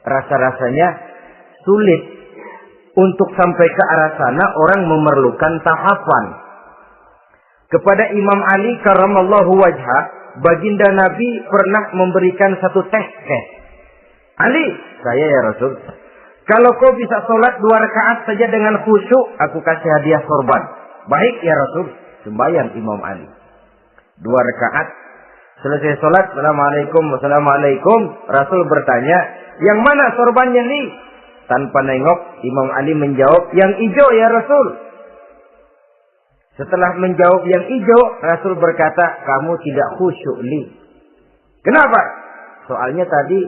rasa-rasanya sulit. Untuk sampai ke arah sana, orang memerlukan tahapan. Kepada Imam Ali karramallahu wajhah, baginda Nabi pernah memberikan satu tes. Ali, saya ya Rasul, kalau kau bisa sholat 2 rakaat saja dengan khusyuk, aku kasih hadiah sorban. Baik ya Rasul, sembahyang Imam Ali. 2 rakaat. Selesai sholat, Assalamualaikum, Wassalamualaikum. Rasul bertanya, yang mana sorbannya Li? Tanpa nengok, Imam Ali menjawab, yang hijau ya Rasul. Setelah menjawab yang hijau, Rasul berkata, kamu tidak khusyuk Li. Kenapa? Soalnya tadi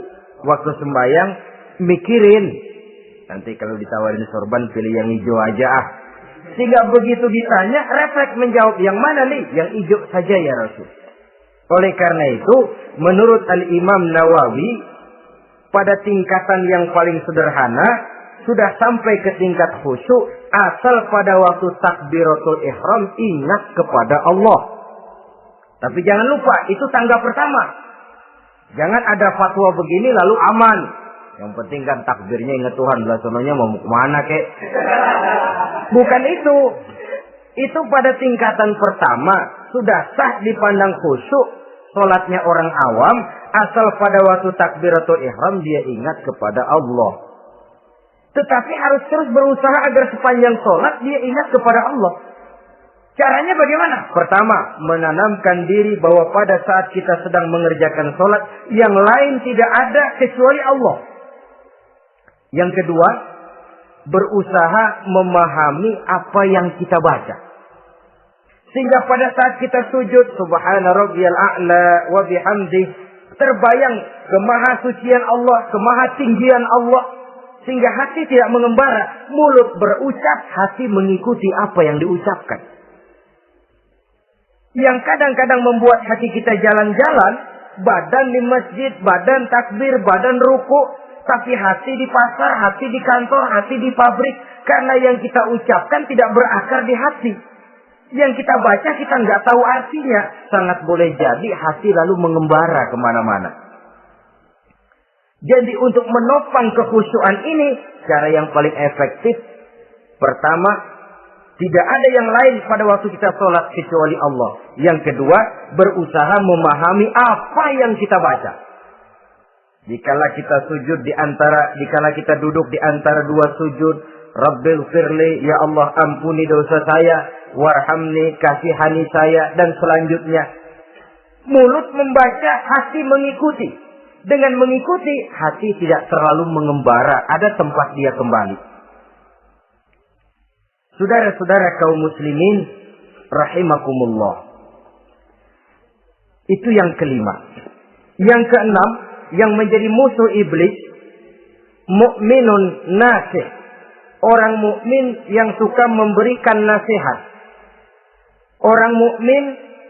waktu sembahyang mikirin. Nanti kalau ditawarin sorban pilih yang hijau aja ah. Sehingga begitu ditanya refleks menjawab yang mana nih? Yang hijau saja ya Rasul. Oleh karena itu menurut Al-Imam Nawawi pada tingkatan yang paling sederhana sudah sampai ke tingkat khusyuk asal pada waktu takbiratul ihram ingat kepada Allah. Tapi jangan lupa itu tangga pertama. Jangan ada fatwa begini lalu aman. Yang penting kan takbirnya ingat Tuhan. Belasononya mau kemana kek? Bukan itu. Itu pada tingkatan pertama sudah sah dipandang khusyuk. Solatnya orang awam asal pada waktu takbiratul ihram dia ingat kepada Allah. Tetapi harus terus berusaha agar sepanjang solat dia ingat kepada Allah. Caranya bagaimana? Pertama, menanamkan diri bahwa pada saat kita sedang mengerjakan solat yang lain tidak ada kecuali Allah. Yang kedua, berusaha memahami apa yang kita baca. Sehingga pada saat kita sujud, subhana rabbiyal a'la wa bihamdih, terbayang kemahasucian Allah, kemahatinggian Allah. Sehingga hati tidak mengembara, mulut berucap, hati mengikuti apa yang diucapkan. Yang kadang-kadang membuat hati kita jalan-jalan, badan di masjid, badan takbir, badan ruku, tapi hati di pasar, hati di kantor, hati di pabrik. Karena yang kita ucapkan tidak berakar di hati. Yang kita baca kita nggak tahu artinya. Sangat boleh jadi hati lalu mengembara kemana-mana. Jadi untuk menopang kekhusyuan ini, cara yang paling efektif, pertama, tidak ada yang lain pada waktu kita sholat kecuali Allah. Yang kedua, berusaha memahami apa yang kita baca. Dikala kita sujud dikala kita duduk di antara dua sujud, Rabbil firli, ya Allah ampuni dosa saya, warhamni, kasihani saya, dan selanjutnya. Mulut membaca, hati mengikuti. Dengan mengikuti, hati tidak terlalu mengembara, ada tempat dia kembali. Saudara-saudara kaum muslimin, rahimakumullah. Itu yang kelima. Yang keenam, yang menjadi musuh iblis, mukminun nasih. Orang mukmin yang suka memberikan nasihat. Orang mukmin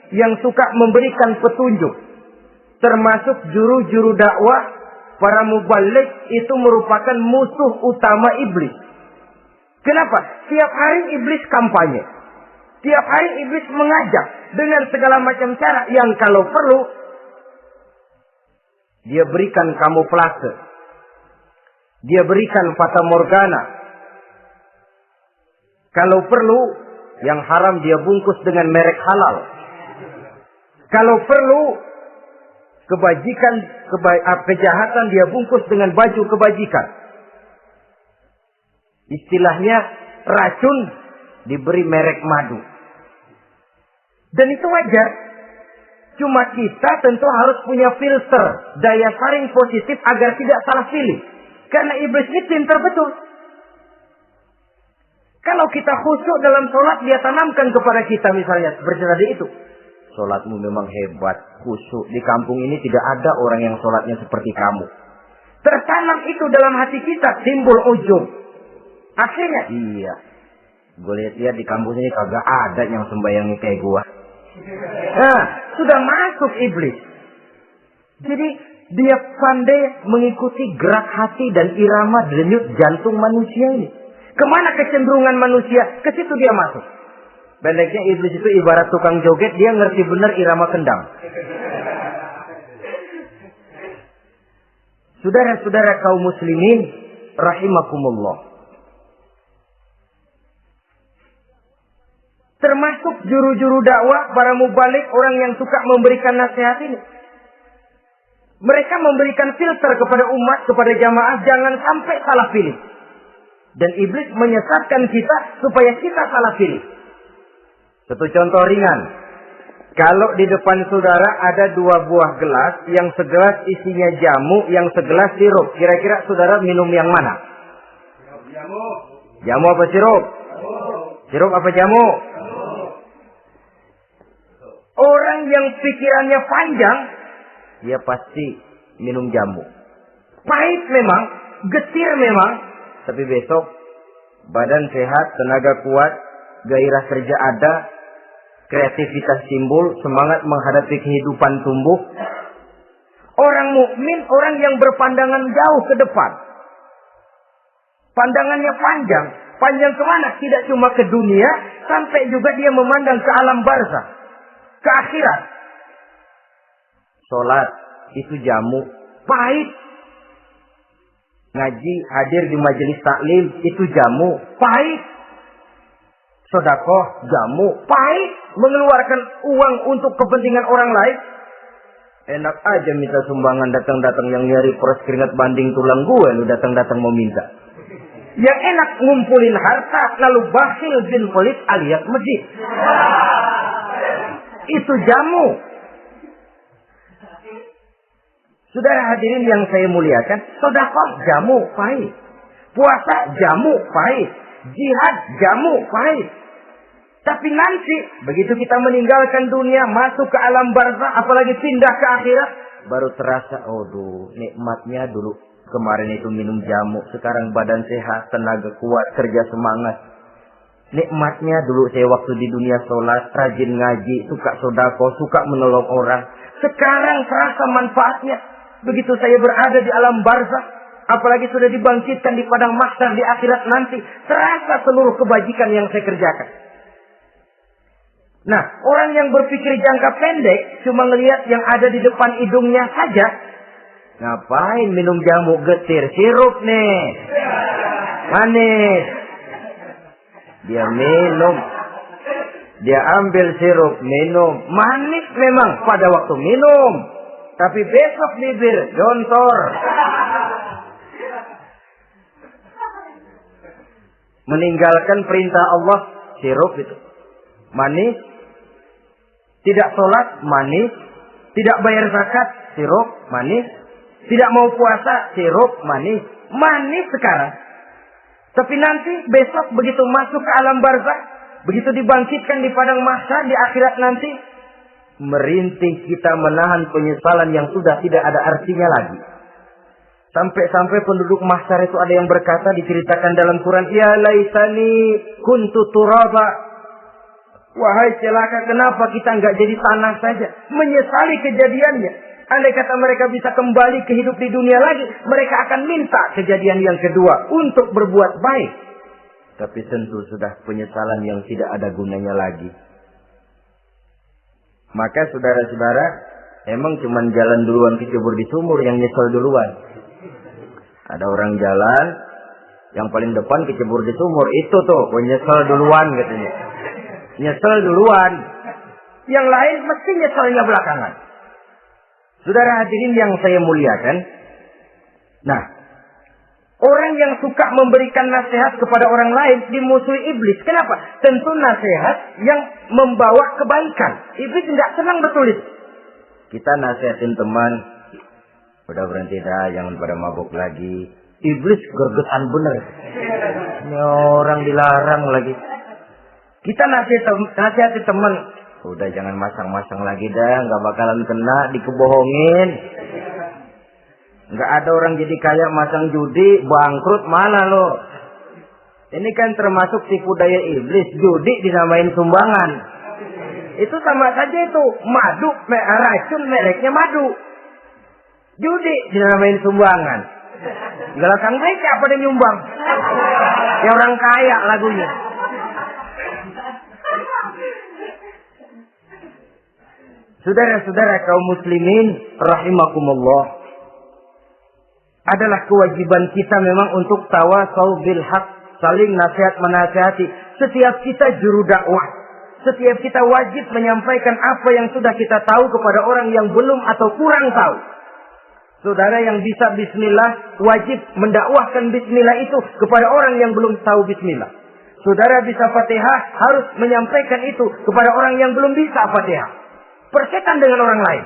yang suka memberikan petunjuk. Termasuk juru-juru dakwah, para mubalik itu merupakan musuh utama iblis. Kenapa? Tiap hari iblis kampanye. Tiap hari iblis mengajak dengan segala macam cara yang kalau perlu dia berikan kamuflase. Dia berikan fata morgana. Kalau perlu yang haram dia bungkus dengan merek halal. Kalau perlu kejahatan dia bungkus dengan baju kebajikan. Istilahnya racun diberi merek madu. Dan itu wajar. Cuma kita tentu harus punya filter, daya saring positif agar tidak salah pilih. Karena iblis ini pintar betul. Kalau kita khusyuk dalam sholat, dia tanamkan kepada kita misalnya seperti tadi itu. Sholatmu memang hebat, khusyuk. Di kampung ini tidak ada orang yang sholatnya seperti kamu. Tertanam itu dalam hati kita, timbul ujub. Akhirnya, iya. Gue lihat di kampus ini kagak ada yang sembayangnya kayak gua. Nah, sudah masuk iblis. Jadi, dia pandai mengikuti gerak hati dan irama denyut jantung manusia ini. Kemana kecenderungan manusia, ke situ dia masuk. Pendeknya iblis itu ibarat tukang joget, dia ngerti benar irama kendang. Saudara-saudara kaum muslimin, rahimakumullah. Termasuk juru-juru dakwah, para mubalik, orang yang suka memberikan nasihat ini. Mereka memberikan filter kepada umat, kepada jamaah, jangan sampai salah pilih. Dan iblis menyesatkan kita supaya kita salah pilih. Satu contoh ringan. Kalau di depan saudara ada dua buah gelas, yang segelas isinya jamu, yang segelas sirup. Kira-kira saudara minum yang mana? Jamu. Jamu apa sirup? Sirup apa jamu? Orang yang pikirannya panjang, dia pasti minum jamu. Pahit memang, getir memang, tapi besok badan sehat, tenaga kuat, gairah kerja ada, kreativitas timbul, semangat menghadapi kehidupan tumbuh. Orang mukmin, orang yang berpandangan jauh ke depan. Pandangannya panjang. Panjang kemana? Tidak cuma ke dunia, sampai juga dia memandang ke alam barzakh, ke akhirat. Sholat itu jamu, pahit. Ngaji, hadir di majelis taklim itu jamu, pahit. Sedekah jamu, pahit. Mengeluarkan uang untuk kepentingan orang lain. Enak aja minta sumbangan, datang-datang yang nyari peres keringat banding tulang gue, lu datang-datang mau minta. Yang enak ngumpulin harta, lalu bakhil bin pelit alias masjid. Itu jamu. Saudara hadirin yang saya muliakan, sedekah jamu pahit. Puasa jamu pahit. Jihad jamu pahit. Tapi nanti begitu kita meninggalkan dunia, masuk ke alam barzakh, apalagi pindah ke akhirat, baru terasa, aduh, nikmatnya dulu kemarin itu minum jamu, sekarang badan sehat, tenaga kuat, kerja semangat. Nikmatnya dulu saya waktu di dunia sholat, rajin ngaji, suka sedekah, suka menolong orang. Sekarang terasa manfaatnya. Begitu saya berada di alam barzakh, apalagi sudah dibangkitkan di padang mahsyar di akhirat nanti, terasa seluruh kebajikan yang saya kerjakan. Nah, orang yang berpikir jangka pendek, cuma ngelihat yang ada di depan hidungnya saja. Ngapain minum jamu getir? Sirup nih. Manis. Dia minum. Dia ambil sirup, minum. Manis memang pada waktu minum. Tapi besok bibir jontor. Meninggalkan perintah Allah, sirup itu. Manis. Tidak sholat, manis. Tidak bayar zakat, sirup, manis. Tidak mau puasa, sirup, manis. Manis sekarang. Tapi nanti besok begitu masuk ke alam barzakh, begitu dibangkitkan di padang mahsyar di akhirat nanti, merintih kita menahan penyesalan yang sudah tidak ada artinya lagi. Sampai-sampai penduduk mahsyar itu ada yang berkata, diceritakan dalam Quran, ya laitani kuntu turaba. Wahai celaka, kenapa kita nggak jadi tanah saja? Menyesali kejadiannya. Andai kata mereka bisa kembali ke hidup di dunia lagi, mereka akan minta kejadian yang kedua untuk berbuat baik. Tapi tentu sudah penyesalan yang tidak ada gunanya lagi. Maka saudara-saudara, emang cuma jalan duluan kecebur di sumur yang nyesel duluan. Ada orang jalan, yang paling depan kecebur di sumur, itu tuh, nyesel duluan katanya. Nyesel duluan. Yang lain mesti nyeselnya belakangan. Saudara hadirin yang saya muliakan. Nah, orang yang suka memberikan nasihat kepada orang lain dimusuhi iblis. Kenapa? Tentu nasihat yang membawa kebaikan. Iblis tidak senang betul itu. Kita nasihatin teman, udah berhenti dah, jangan pada mabuk lagi. Iblis gergetan bener. Ini orang dilarang lagi. Kita nasihati teman, udah jangan masang-masang lagi dah, nggak bakalan kena, dikebohongin. Nggak ada orang jadi kaya masang judi, bangkrut malah lo. Ini kan termasuk tipu daya iblis, judi dinamain sumbangan. Itu sama saja itu, madu, racun mereknya madu. Judi dinamain sumbangan. Galakan mereka apa yang nyumbang? Ya orang kaya lagunya. Saudara-saudara kaum muslimin rahimakumullah, adalah kewajiban kita memang untuk tawasau bil haq, saling nasihat menasihati. Setiap kita juru dakwah, setiap kita wajib menyampaikan apa yang sudah kita tahu kepada orang yang belum atau kurang tahu. Saudara yang bisa bismillah wajib mendakwahkan bismillah itu kepada orang yang belum tahu bismillah. Saudara bisa Fatihah harus menyampaikan itu kepada orang yang belum bisa Fatihah. Persetan dengan orang lain.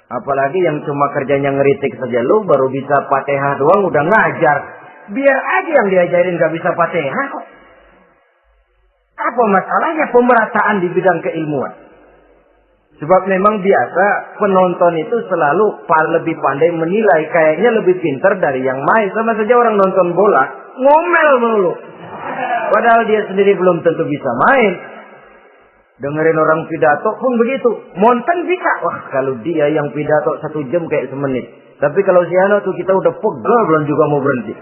Apalagi yang cuma kerjanya ngeritik saja, lu baru bisa Fatihah doang udah ngajar. Biar aja yang diajarin gak bisa Fatihah kok. Apa masalahnya pemerataan di bidang keilmuan? Sebab memang biasa penonton itu selalu lebih pandai menilai, kayaknya lebih pintar dari yang main. Sama saja orang nonton bola, ngomel melulu. Padahal dia sendiri belum tentu bisa main. Dengerin orang pidato pun begitu. Monten bisa. Wah, kalau dia yang pidato 1 jam kayak semenit. Tapi kalau si Ano tuh kita udah pegel belum juga mau berhenti.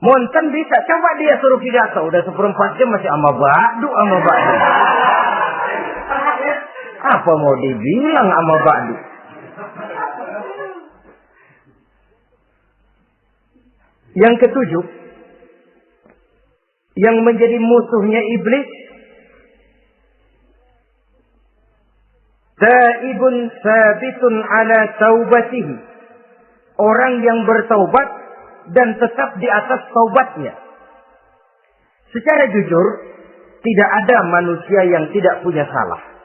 Monten bisa. Coba dia suruh pidato. Udah 1/4 jam masih ama badu. Apa mau dibilang ama badu? Yang ketujuh, yang menjadi musuhnya iblis, taibun sabitun ala taubatihi. Orang yang bertaubat dan tetap di atas taubatnya. Secara jujur, tidak ada manusia yang tidak punya salah.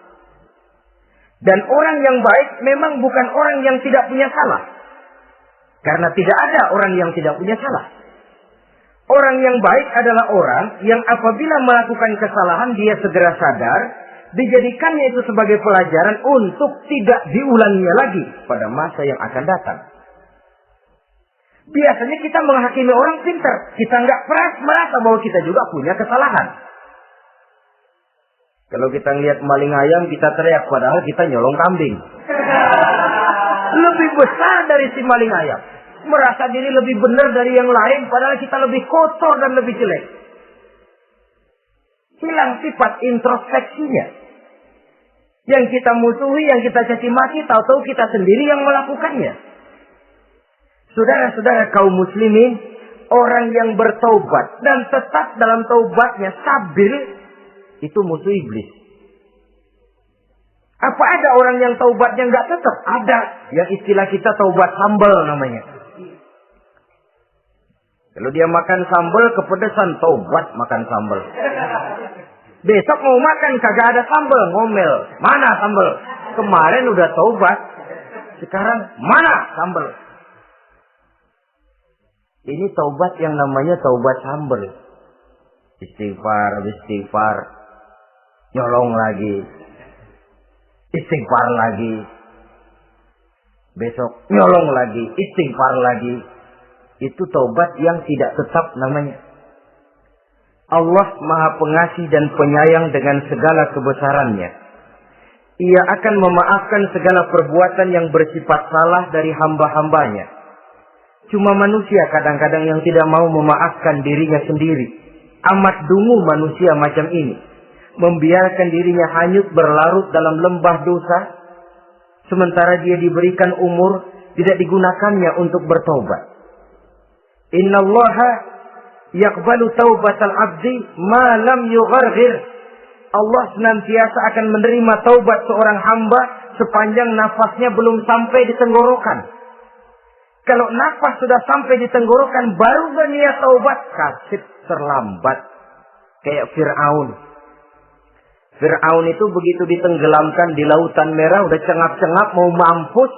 Dan orang yang baik memang bukan orang yang tidak punya salah. Karena tidak ada orang yang tidak punya salah. Orang yang baik adalah orang yang apabila melakukan kesalahan dia segera sadar, dijadikannya itu sebagai pelajaran untuk tidak diulanginya lagi pada masa yang akan datang. Biasanya kita menghakimi orang pintar. Kita nggak pernah merasa bahwa kita juga punya kesalahan. Kalau kita lihat maling ayam, kita teriak. Padahal kita nyolong kambing. Lebih besar dari si maling ayam. Merasa diri lebih benar dari yang lain. Padahal kita lebih kotor dan lebih jelek. Hilang sifat introspeksinya. Yang kita musuhi, yang kita caci maki, tahu-tahu kita sendiri yang melakukannya. Saudara-saudara kaum muslimin, orang yang bertaubat dan tetap dalam taubatnya stabil, itu musuh iblis. Apa ada orang yang taubatnya nggak tetap? Ada. Yang istilah kita taubat sambal namanya. Kalau dia makan sambal kepedesan, taubat makan sambal. Besok mau makan kagak ada sambal, ngomel. Mana sambal? Kemarin udah taubat. Sekarang mana sambal? Ini taubat yang namanya taubat sambal. Istighfar. Nyolong lagi. Istighfar lagi. Besok nyolong lagi. Istighfar lagi. Itu taubat yang tidak tetap namanya. Allah Maha Pengasih dan Penyayang dengan segala kebesarannya. Ia akan memaafkan segala perbuatan yang bersifat salah dari hamba-hambanya. Cuma manusia kadang-kadang yang tidak mau memaafkan dirinya sendiri. Amat dungu manusia macam ini. Membiarkan dirinya hanyut berlarut dalam lembah dosa. Sementara dia diberikan umur, tidak digunakannya untuk bertaubat. Innallaha yaqbalu taubatal abdi ma lam yugharghir. Allah senantiasa akan menerima taubat seorang hamba sepanjang nafasnya belum sampai di tenggorokan. Kalau nafas sudah sampai di tenggorokan baru berniat taubat, kasih terlambat. Kayak Fir'aun. Fir'aun itu begitu ditenggelamkan di lautan merah, udah cengap-cengap mau mampus,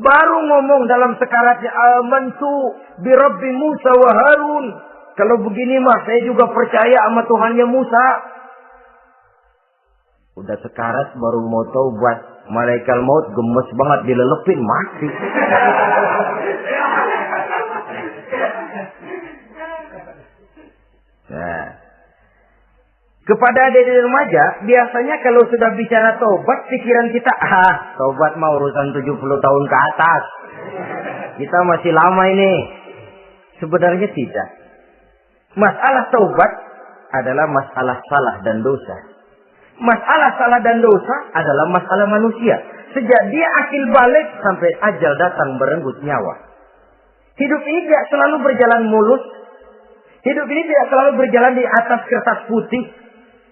baru ngomong dalam sekaratnya, amantu bi Rabbi Musa wa Harun. Kalau begini mah saya juga percaya sama Tuhannya Musa. Udah sekarat baru mau taubat, malaikat maut gemes banget dilelepin, mati. Nah, kepada adik-adik remaja, biasanya kalau sudah bicara taubat, pikiran kita, taubat mau urusan 70 tahun ke atas. Kita masih lama ini. Sebenarnya tidak. Masalah taubat adalah masalah salah dan dosa. Masalah salah dan dosa adalah masalah manusia. Sejak dia akil balik sampai ajal datang merenggut nyawa. Hidup ini tidak selalu berjalan mulus. Hidup ini tidak selalu berjalan di atas kertas putih.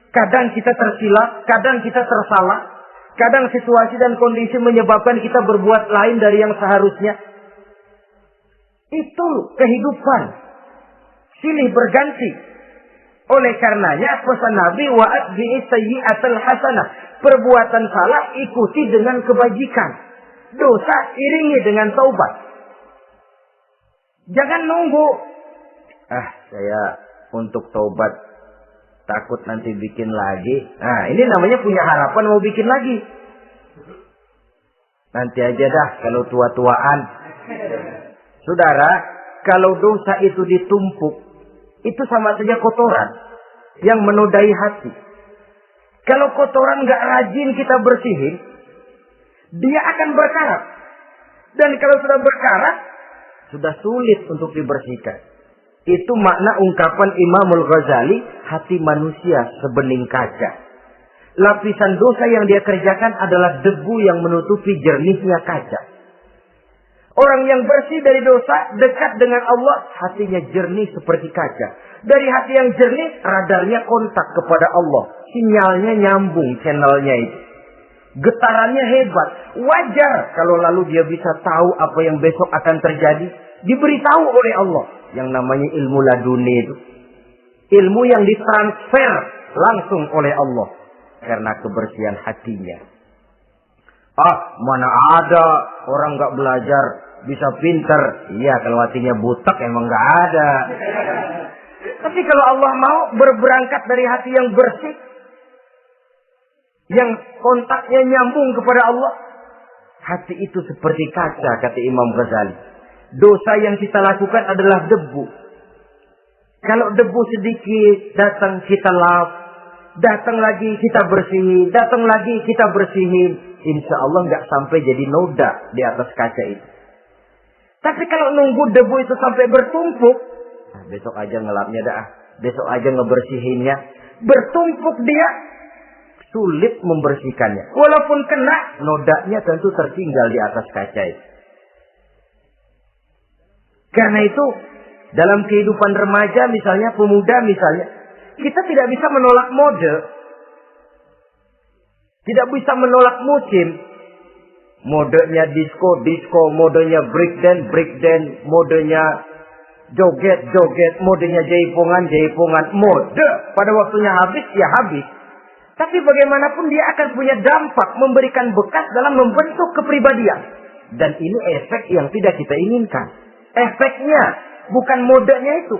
Kadang kita tersilap, kadang kita tersalah. Kadang situasi dan kondisi menyebabkan kita berbuat lain dari yang seharusnya. Itu kehidupan. Silih berganti. Oleh karenanya pesan Nabi, wa'atbi'i sayyi'atal hasanah. Perbuatan salah ikuti dengan kebajikan. Dosa iringi dengan taubat. Jangan nunggu. Saya untuk taubat takut nanti bikin lagi. Nah, ini namanya punya harapan mau bikin lagi. Nanti aja dah kalau tua-tuaan. Saudara, kalau dosa itu ditumpuk, itu sama saja kotoran yang menodai hati. Kalau kotoran nggak rajin kita bersihin, dia akan berkarat. Dan kalau sudah berkarat, sudah sulit untuk dibersihkan. Itu makna ungkapan Imamul Ghazali, hati manusia sebening kaca. Lapisan dosa yang dia kerjakan adalah debu yang menutupi jernihnya kaca. Orang yang bersih dari dosa, dekat dengan Allah, hatinya jernih seperti kaca. Dari hati yang jernih, radarnya kontak kepada Allah. Sinyalnya nyambung channelnya itu. Getarannya hebat. Wajar kalau lalu dia bisa tahu apa yang besok akan terjadi. Diberitahu oleh Allah. Yang namanya ilmu laduni itu. Ilmu yang ditransfer langsung oleh Allah. Karena kebersihan hatinya. Mana ada orang gak belajar bisa pinter. Iya, kalau hatinya butak emang gak ada. Tapi kalau Allah mau berberangkat dari hati yang bersih, yang kontaknya nyambung kepada Allah, hati itu seperti kaca, kata Imam Ghazali. Dosa yang kita lakukan adalah debu. Kalau debu sedikit, datang kita lap, datang lagi kita bersihin, datang lagi kita bersihin. Insya Allah nggak sampai jadi noda di atas kaca itu. Tapi kalau nunggu debu itu sampai bertumpuk, besok aja ngelapnya dah, besok aja ngebersihinnya, bertumpuk dia, sulit membersihkannya. Walaupun kena, nodanya tentu tertinggal di atas kaca itu. Karena itu, dalam kehidupan remaja misalnya, pemuda misalnya, kita tidak bisa menolak mode. Tidak bisa menolak musim. Modenya disco, modenya breakdance, modenya joget, modenya jaipongan. Mode pada waktunya habis, ya habis. Tapi bagaimanapun dia akan punya dampak, memberikan bekas dalam membentuk kepribadian. Dan ini efek yang tidak kita inginkan. Efeknya, bukan modenya itu.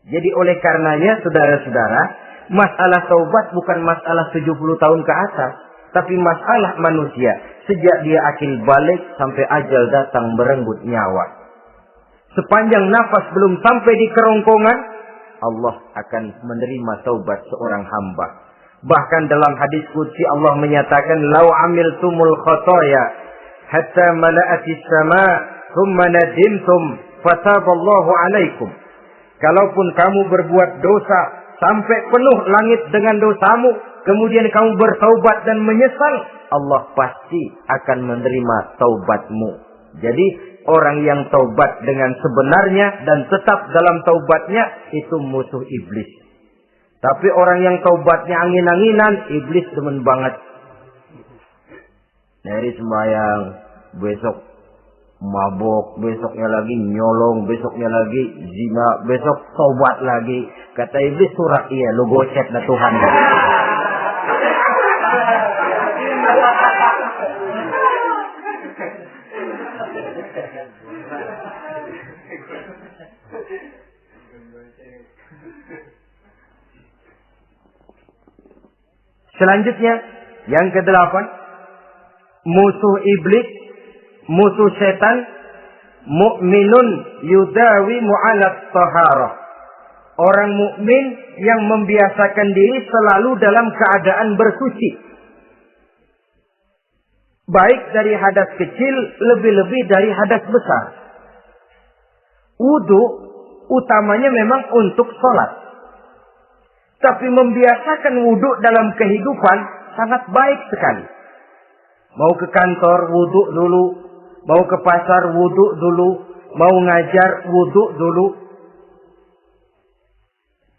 Jadi oleh karenanya, saudara-saudara, masalah taubat bukan masalah 70 tahun ke atas. Tapi masalah manusia, sejak dia akil balik sampai ajal datang merenggut nyawa. Sepanjang nafas belum sampai di kerongkongan, Allah akan menerima taubat seorang hamba. Bahkan dalam hadis qudsi Allah menyatakan, "Lau amiltumul khotoya hatta mala'atis sama, thumma nadimtum, fataballahu alaikum." Kalaupun kamu berbuat dosa sampai penuh langit dengan dosamu, kemudian kamu bertaubat dan menyesal, Allah pasti akan menerima taubatmu. Jadi orang yang taubat dengan sebenarnya dan tetap dalam taubatnya, itu musuh iblis. Tapi orang yang taubatnya angin-anginan, iblis demen banget. Dari sembahyang, besok mabok, besoknya lagi nyolong, besoknya lagi zina, besok taubat lagi. Kata iblis, surat iya, lu gocet na Tuhan. Selanjutnya, yang ke-8, musuh iblis, musuh setan, mukminun yudawi mu'alat taharah. Orang mukmin yang membiasakan diri selalu dalam keadaan bersuci. Baik dari hadas kecil, lebih-lebih dari hadas besar. Wudu utamanya memang untuk sholat. Tapi membiasakan wudu dalam kehidupan sangat baik sekali. Mau ke kantor, wudu dulu. Mau ke pasar, wudu dulu. Mau ngajar, wudu dulu.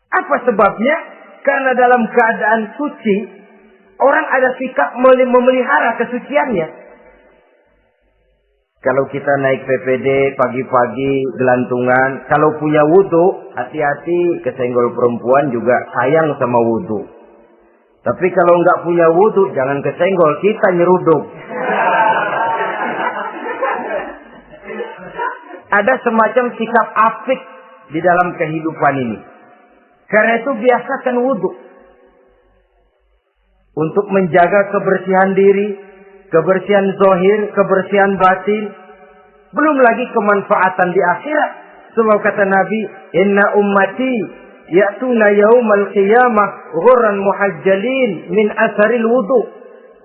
Apa sebabnya? Karena dalam keadaan suci, orang ada sikap memelihara kesuciannya. Kalau kita naik PPD pagi-pagi gelantungan, kalau punya wudu, hati-hati kesenggol perempuan juga sayang sama wudu. Tapi kalau nggak punya wudu, jangan kesenggol, kita nyeruduk. Ada semacam sikap apik di dalam kehidupan ini. Karena itu biasakan wudhu. Untuk menjaga kebersihan diri, kebersihan zahir, kebersihan batin. Belum lagi kemanfaatan di akhirat. Sebab kata Nabi, inna ummati ya'tuna yaumal qiyamah ghurran muhajjalin min asharil wudhu.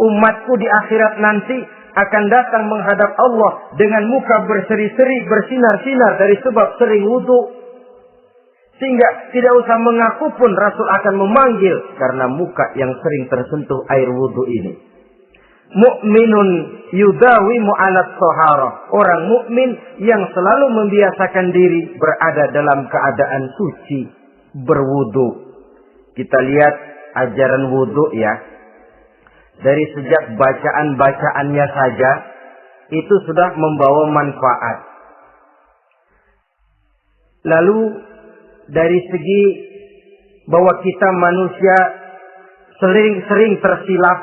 Umatku di akhirat nanti akan datang menghadap Allah dengan muka berseri-seri, bersinar-sinar dari sebab sering wudhu. Sehingga tidak usah mengaku pun Rasul akan memanggil karena muka yang sering tersentuh air wudhu ini. Mu'minun yudawimu alat tohara. Orang mukmin yang selalu membiasakan diri berada dalam keadaan suci, berwudhu. Kita lihat ajaran wudhu ya. Dari sejak bacaan-bacaannya saja, itu sudah membawa manfaat. Lalu, dari segi bahwa kita manusia sering tersilap,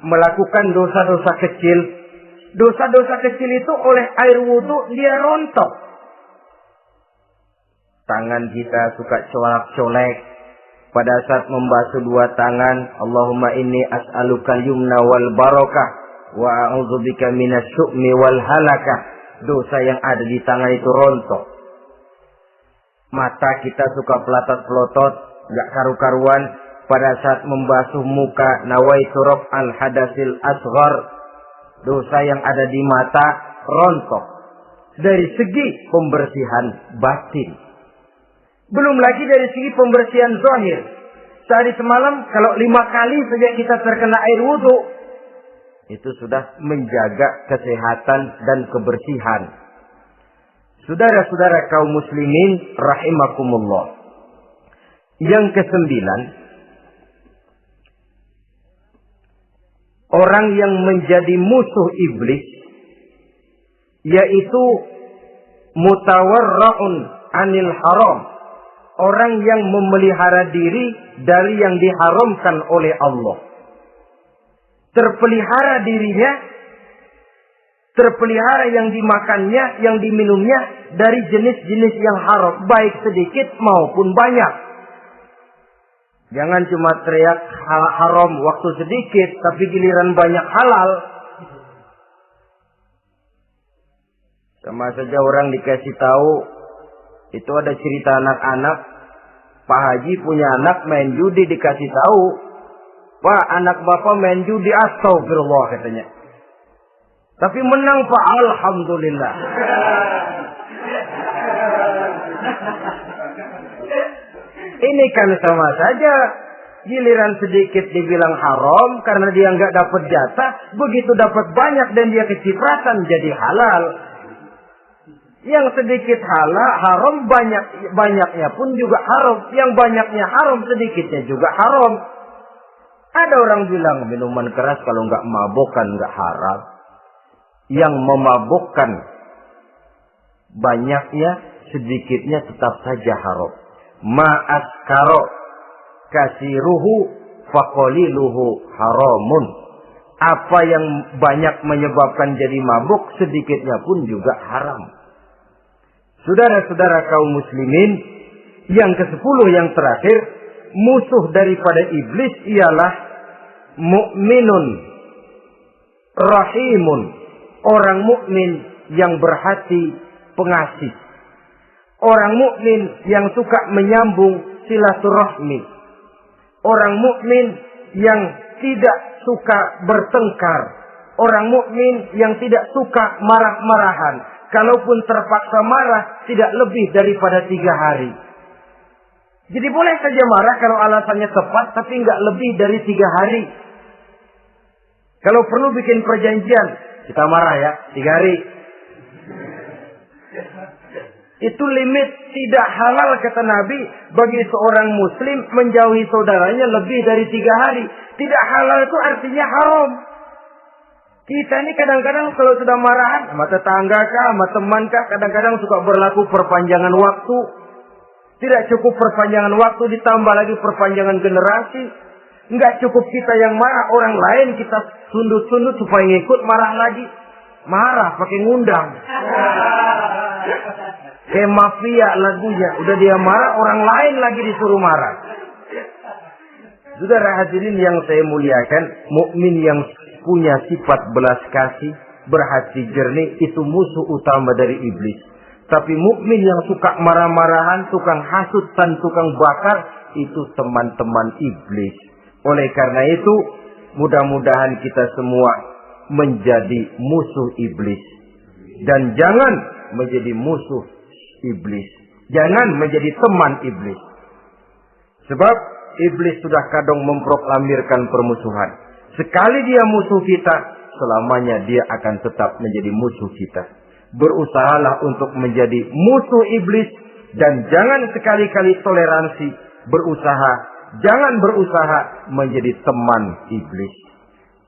melakukan dosa-dosa kecil. Dosa-dosa kecil itu oleh air wudhu dia rontok. Tangan kita suka colak-colek. Pada saat membasuh dua tangan, Allahumma inni as'aluka yumna wal barakah wa a'udzubika minas syu'mi wal halakah. Dosa yang ada di tangan itu rontok. Mata kita suka pelotot-pelotot, gak karu-karuan. Pada saat membasuh muka, nawaitu raf'al hadasil asghar. Dosa yang ada di mata rontok. Dari segi pembersihan batin. Belum lagi dari segi pembersihan zahir. Sehari semalam kalau 5 kali saja kita terkena air wudhu, itu sudah menjaga kesehatan dan kebersihan. Saudara-saudara kaum muslimin rahimakumullah. Yang ke-9, orang yang menjadi musuh iblis, yaitu mutawarra'un anil haram. Orang yang memelihara diri dari yang diharamkan oleh Allah. Terpelihara dirinya, terpelihara yang dimakannya, yang diminumnya dari jenis-jenis yang haram. Baik sedikit maupun banyak. Jangan cuma teriak haram waktu sedikit, tapi giliran banyak halal. Sama saja orang dikasih tahu, itu ada cerita anak-anak, Pak Haji punya anak main judi, dikasih tahu, Pak, anak bapak main judi, astagfirullah katanya. Tapi menang Pak, alhamdulillah. Ini kan sama saja. Giliran sedikit dibilang haram karena dia nggak dapat jatah, begitu dapat banyak dan dia kecipratan jadi halal. Yang sedikit haram, banyaknya pun juga haram. Yang banyaknya haram, sedikitnya juga haram. Ada orang bilang minuman keras kalau nggak mabukkan nggak haram. Yang memabukkan banyaknya, sedikitnya tetap saja haram. Ma'askaro kasiruhu faqaliluhu haramun. Apa yang banyak menyebabkan jadi mabuk, sedikitnya pun juga haram. Saudara-saudara kaum muslimin, yang ke-10 yang terakhir, musuh daripada iblis ialah mukminun rahimun. Orang mukmin yang berhati pengasih. Orang mukmin yang suka menyambung silaturahmi. Orang mukmin yang tidak suka bertengkar. Orang mukmin yang tidak suka marah-marahan. Kalaupun terpaksa marah, tidak lebih daripada 3 hari. Jadi boleh saja marah kalau alasannya tepat, tapi nggak lebih dari 3 hari. Kalau perlu bikin perjanjian, kita marah ya, 3 hari. Itu limit, tidak halal kata Nabi bagi seorang muslim menjauhi saudaranya lebih dari 3 hari. Tidak halal itu artinya haram. Kita ini kadang-kadang kalau sudah marahan sama tetangga kah, sama teman kah, kadang-kadang suka berlaku perpanjangan waktu. Tidak cukup perpanjangan waktu, ditambah lagi perpanjangan generasi. Enggak cukup kita yang marah, orang lain kita sundut-sundut supaya ngikut marah lagi. Marah pakai ngundang. Kayak mafia lagunya. Udah dia marah, orang lain lagi disuruh marah. Saudara hadirin yang saya muliakan, mukmin yang punya sifat belas kasih, berhati jernih, itu musuh utama dari iblis. Tapi mukmin yang suka marah-marahan, tukang hasut dan tukang bakar, itu teman-teman iblis. Oleh karena itu, mudah-mudahan kita semua menjadi musuh iblis. Dan jangan menjadi musuh iblis. Jangan menjadi teman iblis. Sebab iblis sudah kadang memproklamirkan permusuhan. Sekali dia musuh kita, selamanya dia akan tetap menjadi musuh kita. Berusahalah untuk menjadi musuh iblis. Dan jangan sekali-kali toleransi. Jangan berusaha menjadi teman iblis.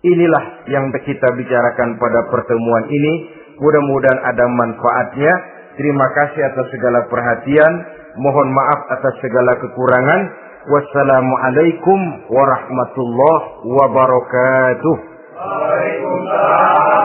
Inilah yang kita bicarakan pada pertemuan ini. Mudah-mudahan ada manfaatnya. Terima kasih atas segala perhatian. Mohon maaf atas segala kekurangan. Wassalamualaikum warahmatullahi wabarakatuh. Waalaikumsalam.